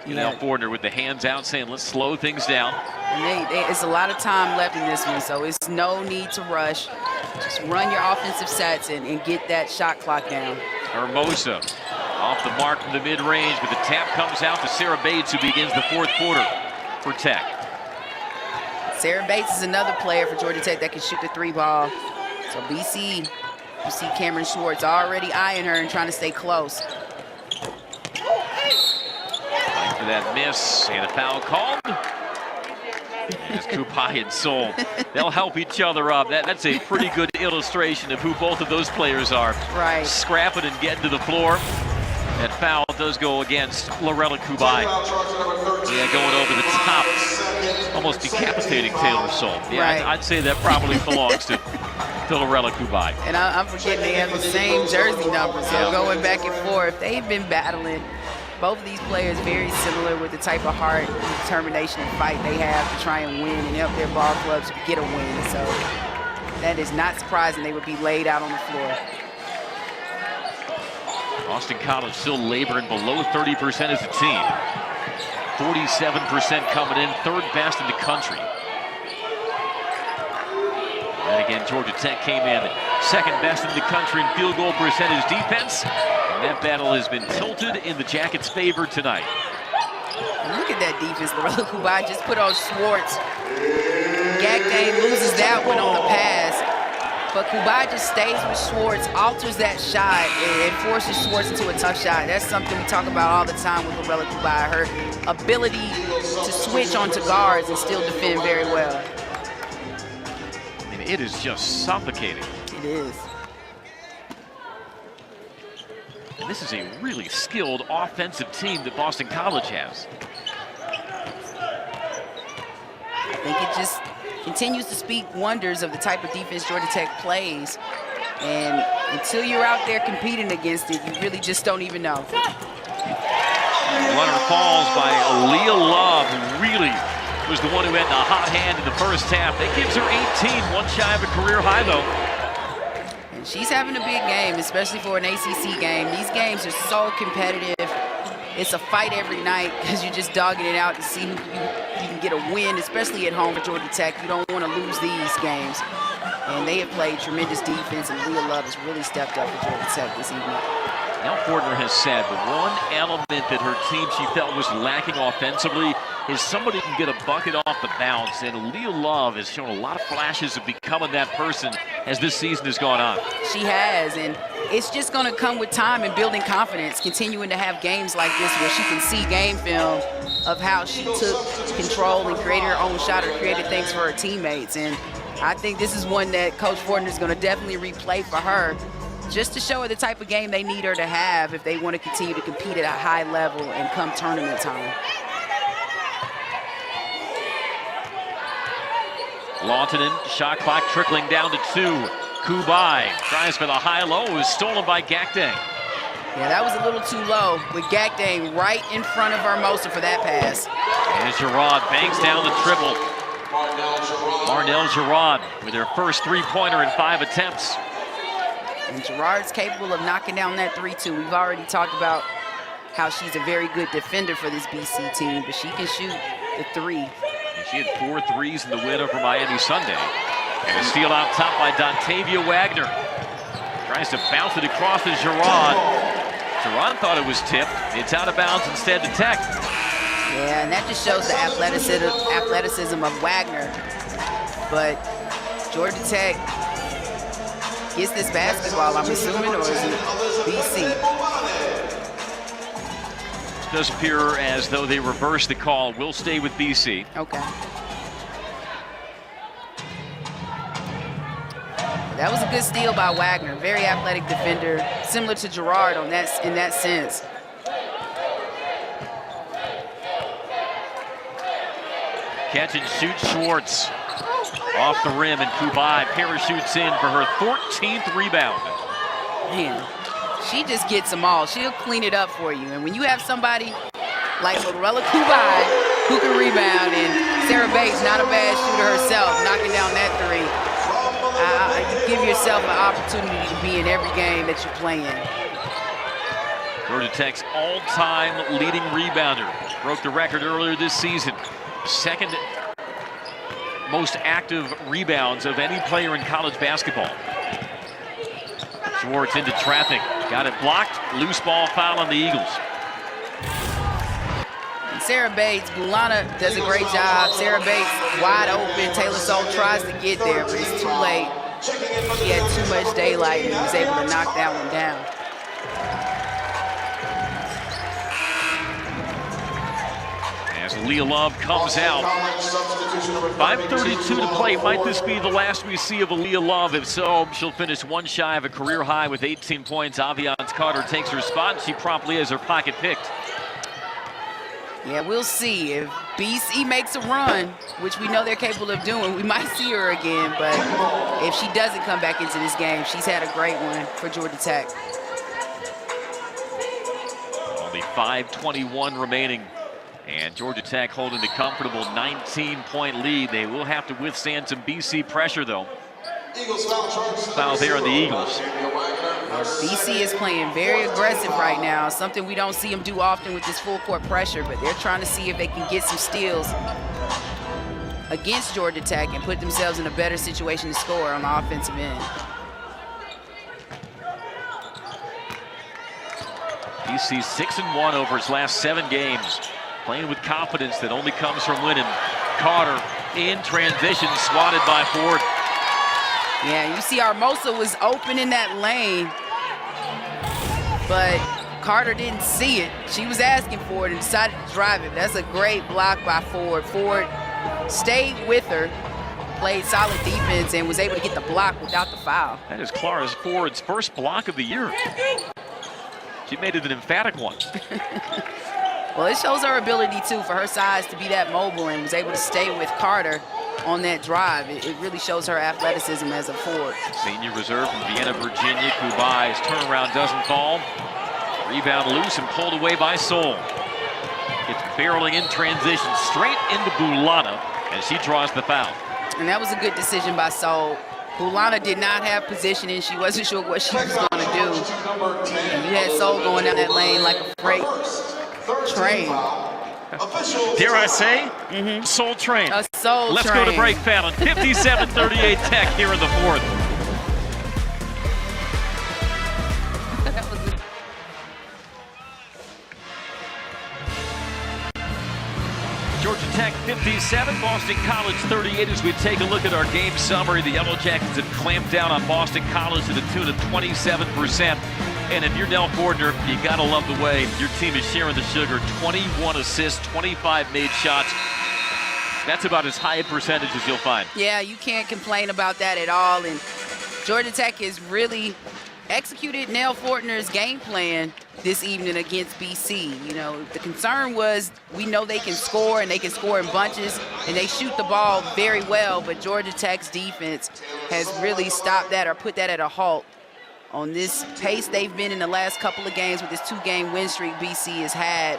Now Fortner with the hands out saying, let's slow things down.
And it's a lot of time left in this one, so it's no need to rush. Just run your offensive sets and get that shot clock down.
Hermosa off the mark from the mid-range, but the tap comes out to Sarah Bates, who begins the fourth quarter for Tech.
Sarah Bates is another player for Georgia Tech that can shoot the three ball. So BC, you see Cameron Schwartz already eyeing her and trying to stay close.
For that miss, and a foul called. As Kubai and Soule, they'll help each other up. That's a pretty good illustration of who both of those players are.
Right.
Scrapping and getting to the floor. That foul does go against Lorella Kubai. Yeah, going over the top, almost decapitating Taylor Soule. Yeah,
Right.
I'd say that probably belongs to Lorella Kubai.
And I'm forgetting they have the same jersey number, so going back and forth. They've been battling. Both of these players very similar with the type of heart, determination, and fight they have to try and win and help their ball clubs get a win. So that is not surprising they would be laid out on the floor.
Boston College still laboring below 30% as a team. 47% coming in, third best in the country. And again, Georgia Tech came in second best in the country in field goal percentage defense. And that battle has been tilted in the Jackets' favor tonight.
And look at that defense. Lorella Kubai just put on Schwartz. Gagday loses that one on the pass. But Kubai just stays with Schwartz, alters that shot, and forces Schwartz into a tough shot. That's something we talk about all the time with Lorella Kubai. Her ability to switch onto guards and still defend very well.
I mean, it is just suffocating.
It is.
And this is a really skilled offensive team that Boston College has.
I think it just continues to speak wonders of the type of defense Georgia Tech plays. And until you're out there competing against it, you really just don't even know.
Runner falls by Aaliyah Love, who really was the one who had the hot hand in the first half. That gives her 18, one shy of a career high, though.
And she's having a big game, especially for an ACC game. These games are so competitive. It's a fight every night because you're just dogging it out to see who you can get a win, especially at home for Georgia Tech. You don't want to lose these games. And they have played tremendous defense, and Aaliyah Love has really stepped up for Georgia Tech this evening.
Now Fortner has said the one element that her team she felt was lacking offensively is somebody who can get a bucket off the bounce. And Aaliyah Love has shown a lot of flashes of becoming that person as this season has gone on.
She has, and it's just going to come with time and building confidence, continuing to have games like this where she can see game film of how she took control and created her own shot or created things for her teammates. And I think this is one that Coach Fortner is going to definitely replay for her, just to show her the type of game they need her to have if they want to continue to compete at a high level and come tournament time.
Launtonen, shot clock trickling down to 2. Kubai tries for the high-low, is stolen by Gagday.
Yeah, that was a little too low with Gagday right in front of Hermosa for that pass.
And Gerard banks down the triple. Marnell Gerard with her first three-pointer in 5 attempts.
And Gerard's capable of knocking down that 3-2. We've already talked about how she's a very good defender for this BC team, but she can shoot the three.
And she had 4 threes in the win over Miami Sunday. And a steal out top by Dontavia Wagner. Tries to bounce it across to Gerard. Gerard thought it was tipped. It's out of bounds instead to Tech.
Yeah, and that just shows the athleticism of Wagner. But Georgia Tech gets this basketball, I'm assuming, or is it BC?
It does appear as though they reversed the call. We'll stay with BC.
Okay. That was a good steal by Wagner. Very athletic defender, similar to Gerard in that sense.
Catch and shoot Schwartz. Off the rim, and Kubai parachutes in for her 14th rebound.
Man, she just gets them all. She'll clean it up for you. And when you have somebody like Lorella Kubai who can rebound, and Sarah Bates, not a bad shooter herself, knocking down that three, you give yourself an opportunity to be in every game that you're playing.
Georgia Tech's all-time leading rebounder. Broke the record earlier this season. Second most active rebounds of any player in college basketball. Schwartz into traffic. Got it blocked. Loose ball foul on the Eagles.
And Sarah Bates, Bulana does a great job. Sarah Bates wide open. Taylor Soule tries to get there, but it's too late. She had too much daylight and was able to knock that one down.
As Leah Love comes out. 5:32 to play. Might this be the last we see of Leah Love? If so, she'll finish one shy of a career high with 18 points. Aviance Carter takes her spot, and she promptly has her pocket picked.
Yeah, we'll see. If BC makes a run, which we know they're capable of doing, we might see her again. But if she doesn't come back into this game, she's had a great one for Georgia Tech.
Only 5:21 remaining. And Georgia Tech holding the comfortable 19-point lead. They will have to withstand some BC pressure, though. Foul there on the Eagles.
BC is playing very aggressive right now, something we don't see them do often with this full court pressure, but they're trying to see if they can get some steals against Georgia Tech and put themselves in a better situation to score on the offensive end.
BC 6-1 over its last 7 games. Playing with confidence that only comes from winning. Carter in transition, swatted by Ford.
Yeah, you see Hermosa was open in that lane, but Carter didn't see it. She was asking for it and decided to drive it. That's a great block by Ford. Ford stayed with her, played solid defense, and was able to get the block without the foul.
That is Clara Ford's first block of the year. She made it an emphatic one.
Well, it shows her ability, too, for her size to be that mobile and was able to stay with Carter on that drive. It really shows her athleticism as a forward.
Senior reserve from Vienna, Virginia. Kubai's turnaround doesn't fall. Rebound loose and pulled away by Soule. It's barreling in transition straight into Bulana, and she draws the foul.
And that was a good decision by Soule. Bulana did not have positioning. She wasn't sure what she was going to do. And you had Soule going down that lane like a freight train.
Dare I say? Soul Train.
A Soul
Let's
Train.
go to break, Fallon. 57-38 Tech here in the fourth.
That was good.
Georgia Tech 57, Boston College 38. As we take a look at our game summary, the Yellow Jackets have clamped down on Boston College to the tune of 27%. And if you're Nell Fortner, you gotta love the way your team is sharing the sugar. 21 assists, 25 made shots. That's about as high a percentage as you'll find.
Yeah, you can't complain about that at all. And Georgia Tech has really executed Nell Fortner's game plan this evening against BC. You know, the concern was we know they can score and they can score in bunches and they shoot the ball very well, but Georgia Tech's defense has really stopped that or put that at a halt. On this pace they've been in the last couple of games with this 2-game win streak BC has had,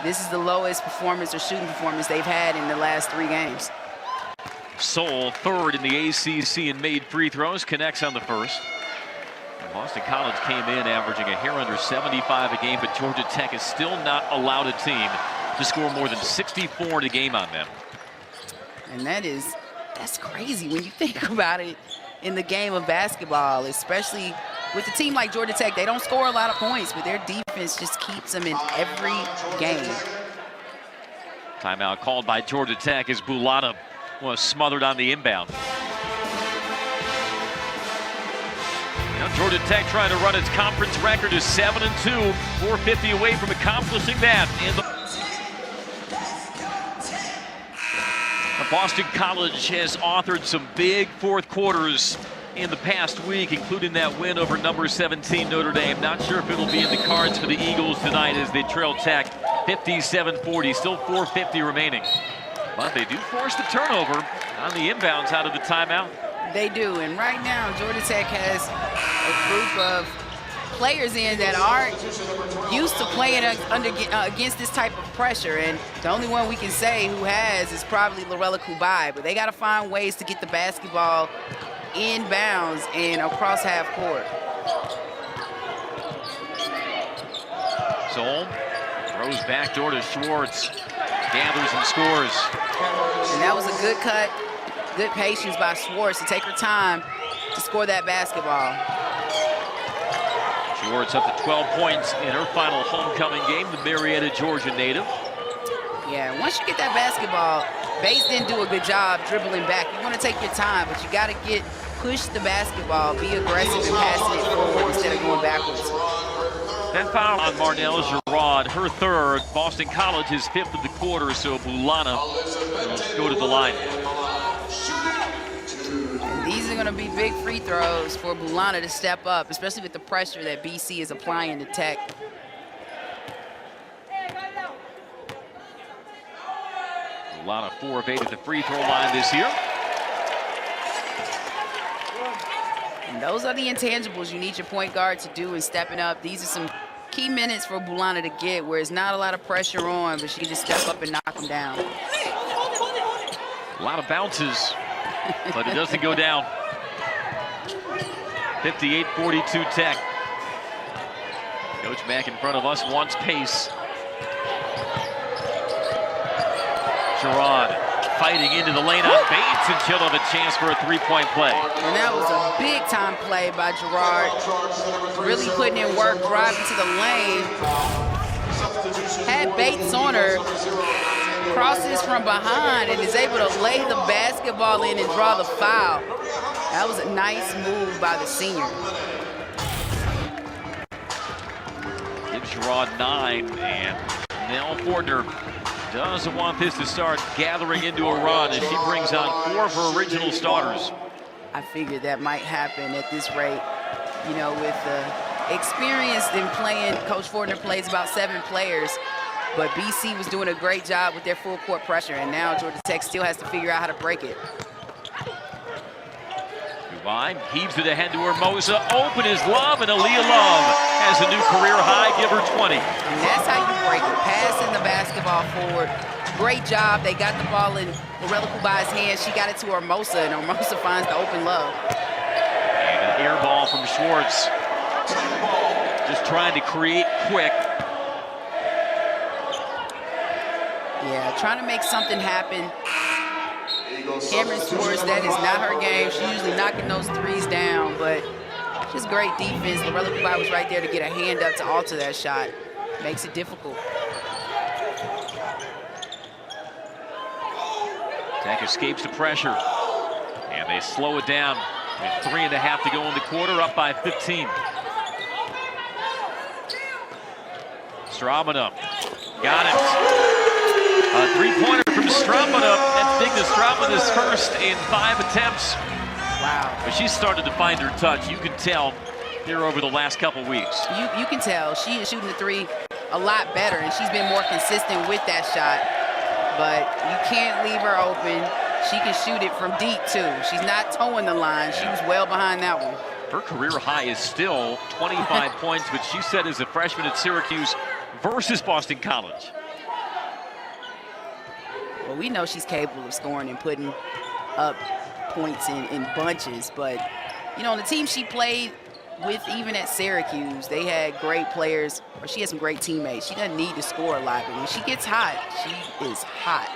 this is the lowest performance or shooting performance they've had in the last 3 games.
Soule third in the ACC in made free throws, connects on the first. Boston College came in averaging a hair under 75 a game, but Georgia Tech has still not allowed a team to score more than 64 in a game on them.
And that's crazy when you think about it in the game of basketball, especially with a team like Georgia Tech. They don't score a lot of points, but their defense just keeps them in every game.
Timeout called by Georgia Tech as Bulana was smothered on the inbound. Now Georgia Tech trying to run its conference record to 7-2, 450 away from accomplishing that. Boston College has authored some big fourth quarters in the past week, including that win over number 17 Notre Dame. Not sure if it'll be in the cards for the Eagles tonight as they trail Tech 57-40, still 4:50 remaining. But they do force the turnover on the inbounds out of the timeout.
They do, and right now Georgia Tech has a group of players in that aren't used to playing against this type of pressure, and the only one we can say who has is probably Lorella Kubai, but they got to find ways to get the basketball inbounds and across half court.
Zoll throws backdoor to Schwartz, gathers and scores.
And that was a good cut, good patience by Schwartz to take her time to score that basketball.
Schwartz up to 12 points in her final homecoming game, the Marietta, Georgia native.
Yeah, once you get that basketball, Bates didn't do a good job dribbling back. You want to take your time, but you got to push the basketball, be aggressive and passing it forward instead of going backwards.
Then foul on Marnell Girard, her third. Boston College is fifth of the quarter, so Bulana will go to the line.
And these are going to be big free throws for Bulana to step up, especially with the pressure that BC is applying to Tech.
Bulana 4 of 8 at the free throw line this year.
And those are the intangibles you need your point guard to do in stepping up. These are some key minutes for Bulana to get where it's not a lot of pressure on, but she can just step up and knock them down.
A lot of bounces, but it doesn't go down. 58-42 Tech. Coach back in front of us wants pace. Girard fighting into the lane on Bates, and she'll have a chance for a three-point play.
And that was a big-time play by Girard. Really putting in work, driving to the lane. Had Bates on her, crosses from behind, and is able to lay the basketball in and draw the foul. That was a nice move by the senior.
Gives Girard 9, and Nell Fortner doesn't want this to start gathering into a run as she brings on 4 of her original starters.
I figured that might happen at this rate. You know, with the experience in playing, Coach Fortner plays about 7 players, but BC was doing a great job with their full court pressure, and now Georgia Tech still has to figure out how to break it.
Kubai heaves it ahead to Hermosa. Open is Love, and Aaliyah Love has a new career high. Give her 20.
And that's how you break it. Passing the basketball forward. Great job. They got the ball in Lorella Kubai's hands. She got it to Hermosa, and Hermosa finds the open Love.
And an air ball from Schwartz. Just trying to create quick.
Yeah, trying to make something happen. Cameron Schwartz, that is not her game. She's usually knocking those threes down, but just great defense. Lorella Kubai was right there to get a hand up to alter that shot. Makes it difficult.
Tech escapes the pressure, and they slow it down with 3.5 to go in the quarter, up by 15. Strabana got it. A three-pointer from Strabana. That's Digna Strabana's first in 5 attempts.
Wow.
But she's started to find her touch. You can tell here over the last couple weeks.
You can tell she is shooting the three a lot better, and she's been more consistent with that shot. But you can't leave her open. She can shoot it from deep, too. She's not towing the line. She was well behind that one.
Her career high is still 25 points, which she set as a freshman at Syracuse versus Boston College.
Well, we know she's capable of scoring and putting up points in bunches, but, you know, on the team she played even at Syracuse, they had great players, or she had some great teammates. She doesn't need to score a lot, but when she gets hot, she is hot.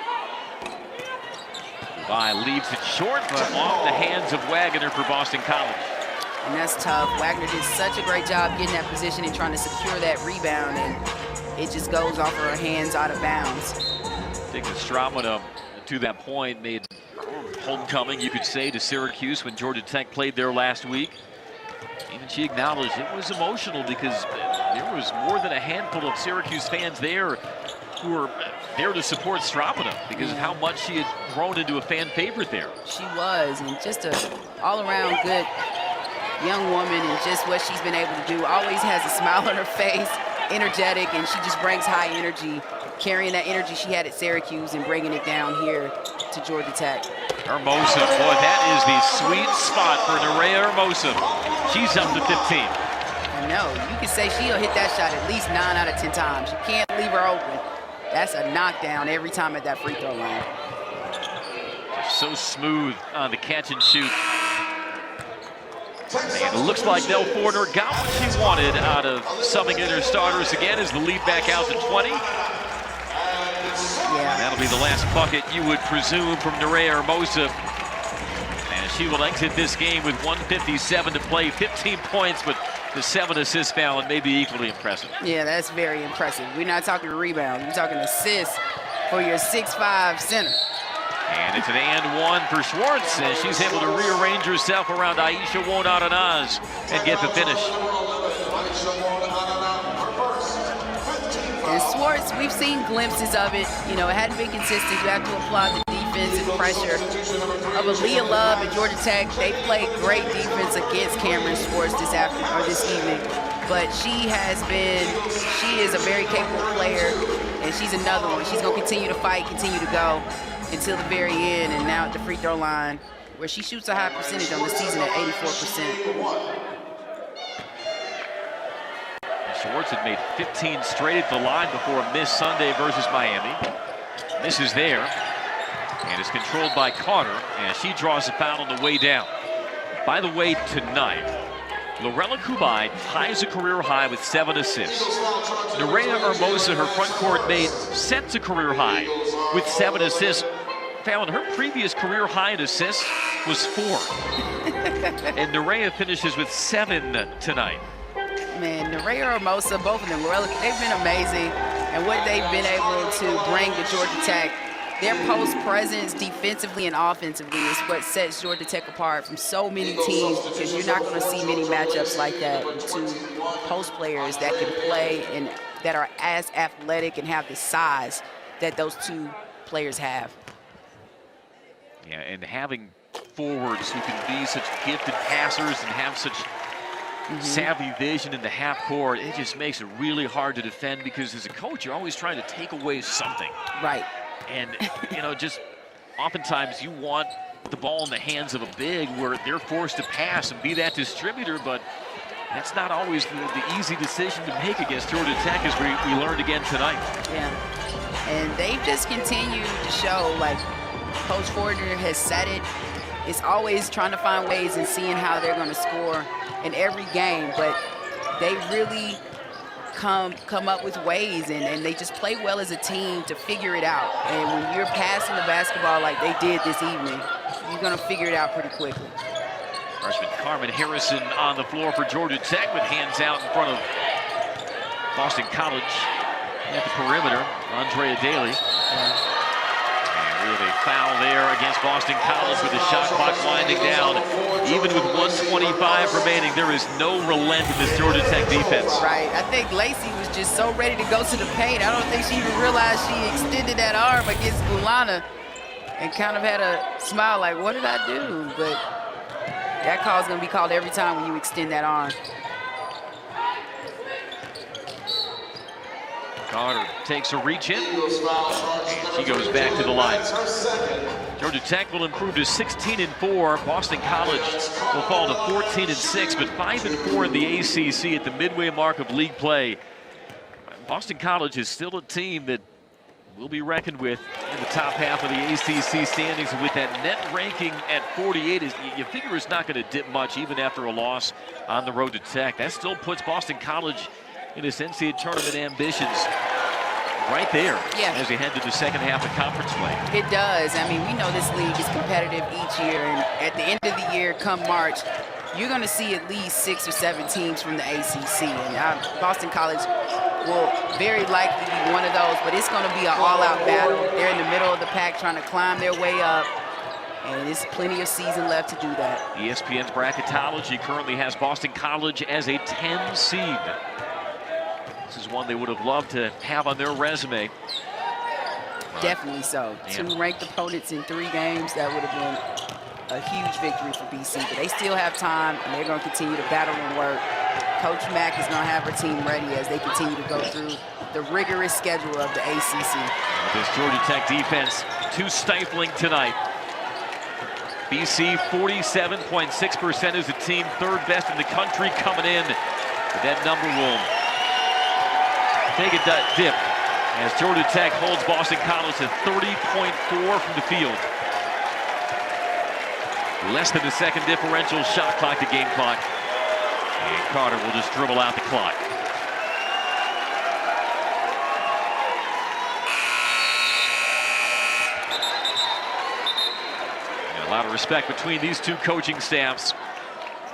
Leaves it short, but off the hands of Wagner for Boston College.
And that's tough. Wagner did such a great job getting that position and trying to secure that rebound, and it just goes off her hands out of bounds.
Digna Strautman, to that point, made homecoming, you could say, to Syracuse when Georgia Tech played there last week. Even she acknowledged it was emotional because there was more than a handful of Syracuse fans there who were there to support Strautman because of how much she had grown into a fan favorite there.
She was, and just a all-around good young woman, and just what she's been able to do. Always has a smile on her face, energetic, and she just brings high energy, carrying that energy she had at Syracuse and bringing it down here to Georgia Tech.
Hermosa, boy, that is the sweet spot for Nerea Hermosa. She's up to 15.
I know, you can say she'll hit that shot at least 9 out of 10 times. You can't leave her open. That's a knockdown every time at that free throw line.
Just so smooth on the catch and shoot. And it looks like Nell Fortner got what she wanted out of subbing in her starters again as the lead back out to 20.
Yeah.
That'll be the last bucket you would presume from Nerea Hermosa. And she will exit this game with 1:57 to play, 15 points, but the 7 assists found may be equally impressive.
Yeah, that's very impressive. We're not talking rebounds, we're talking assists for your 6'5" center.
And it's an and one for Schwartz, and she's able to rearrange herself around Aisha Wonadonaz and get the finish.
And Schwartz, we've seen glimpses of it. You know, it hadn't been consistent. You have to applaud the defensive pressure of Aaliyah Love at Georgia Tech. They played great defense against Cameron Schwartz this evening. But she is a very capable player, and she's another one. She's gonna continue to fight, continue to go until the very end, and now at the free throw line, where she shoots a high percentage on the season at 84%.
Schwartz had made 15 straight at the line before a miss Sunday versus Miami. Misses there, and is controlled by Carter, and she draws a foul on the way down. By the way, tonight, Lorela Kubai ties a career high with 7 assists. Nerea Hermosa, her front court mate, sets a career high with 7 assists. Found her previous career high in assists was 4. And Nerea finishes with 7 tonight.
Man, Nerea Hermosa, both of them, Lorela, they've been amazing. And what they've been able to bring to Georgia Tech, their post presence defensively and offensively is what sets Georgia Tech apart from so many teams, because you're not going to see many matchups like that. Two post players that can play and that are as athletic and have the size that those two players have.
Yeah, and having forwards who can be such gifted passers and have such savvy vision in the half court, it just makes it really hard to defend, because as a coach, you're always trying to take away something.
Right.
And, you know, just oftentimes you want the ball in the hands of a big where they're forced to pass and be that distributor, but that's not always the easy decision to make against Georgia Tech, as we learned again tonight.
Yeah. And they've just continued to show, like Coach Fortner has said it, it's always trying to find ways and seeing how they're going to score in every game, but they really come up with ways, and they just play well as a team to figure it out. And when you're passing the basketball like they did this evening, you're going to figure it out pretty quickly.
Freshman Carmen Harrison on the floor for Georgia Tech with hands out in front of Boston College at the perimeter. Andrea Daly. And we have a foul there against Boston College with the shot clock winding down. Even with 1:25 remaining, there is no relent in this Georgia Tech defense.
Right. I think Lacey was just so ready to go to the paint. I don't think she even realized she extended that arm against Ulana and kind of had a smile like, what did I do? But that call is going to be called every time when you extend that arm.
Carter takes a reach in, and she goes back to the line. Georgia Tech will improve to 16-4. Boston College will fall to 14-6, but 5-4 in the ACC at the midway mark of league play. Boston College is still a team that will be reckoned with in the top half of the ACC standings. With that net ranking at 48, you figure it's not going to dip much even after a loss on the road to Tech. That still puts Boston College in its NCAA tournament ambitions right there as they head to the second half of conference play.
It does. I mean, we know this league is competitive each year, and at the end of the year, come March, you're going to see at least 6 or 7 teams from the ACC, and Boston College will very likely be one of those, but it's going to be an all-out battle. They're in the middle of the pack trying to climb their way up, and there's plenty of season left to do that.
ESPN's bracketology currently has Boston College as a 10 seed. This is one they would have loved to have on their resume.
Definitely so. 2 ranked opponents in 3 games, that would have been a huge victory for BC, but they still have time, and they're going to continue to battle and work. Coach Mack is going to have her team ready as they continue to go through the rigorous schedule of the ACC.
This Georgia Tech defense too stifling tonight. BC 47.6% is the team, 3rd best in the country coming in. But that number will take a dip as Georgia Tech holds Boston College to 30.4 from the field. Less than the second differential, shot clock to game clock. And Carter will just dribble out the clock. And a lot of respect between these 2 coaching staffs.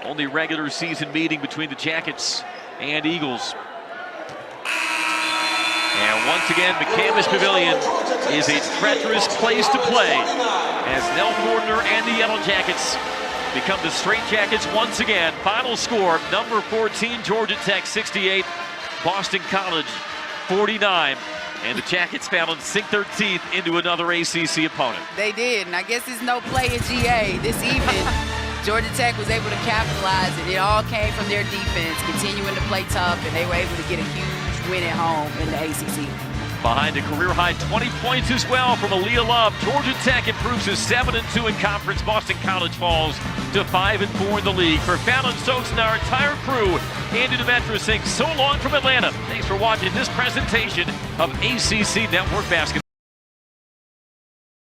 Only regular season meeting between the Jackets and Eagles. And once again, McCamus Pavilion is a treacherous place to play as Nell Fortner and the Yellow Jackets become the Straight Jackets once again. Final score, number 14, Georgia Tech 68, Boston College 49. And the Jackets found to sink their teeth into another ACC opponent.
They did, and I guess it's no play in GA this evening. Georgia Tech was able to capitalize, and it all came from their defense, continuing to play tough, and they were able to get a huge win at home in the ACC.
Behind a career-high 20 points as well from Aaliyah Love, Georgia Tech improves to 7-2 in conference. Boston College falls to 5-4 in the league. For Fallon Stokes and our entire crew, Andy Demetra saying so long from Atlanta. Thanks for watching this presentation of ACC Network Basketball.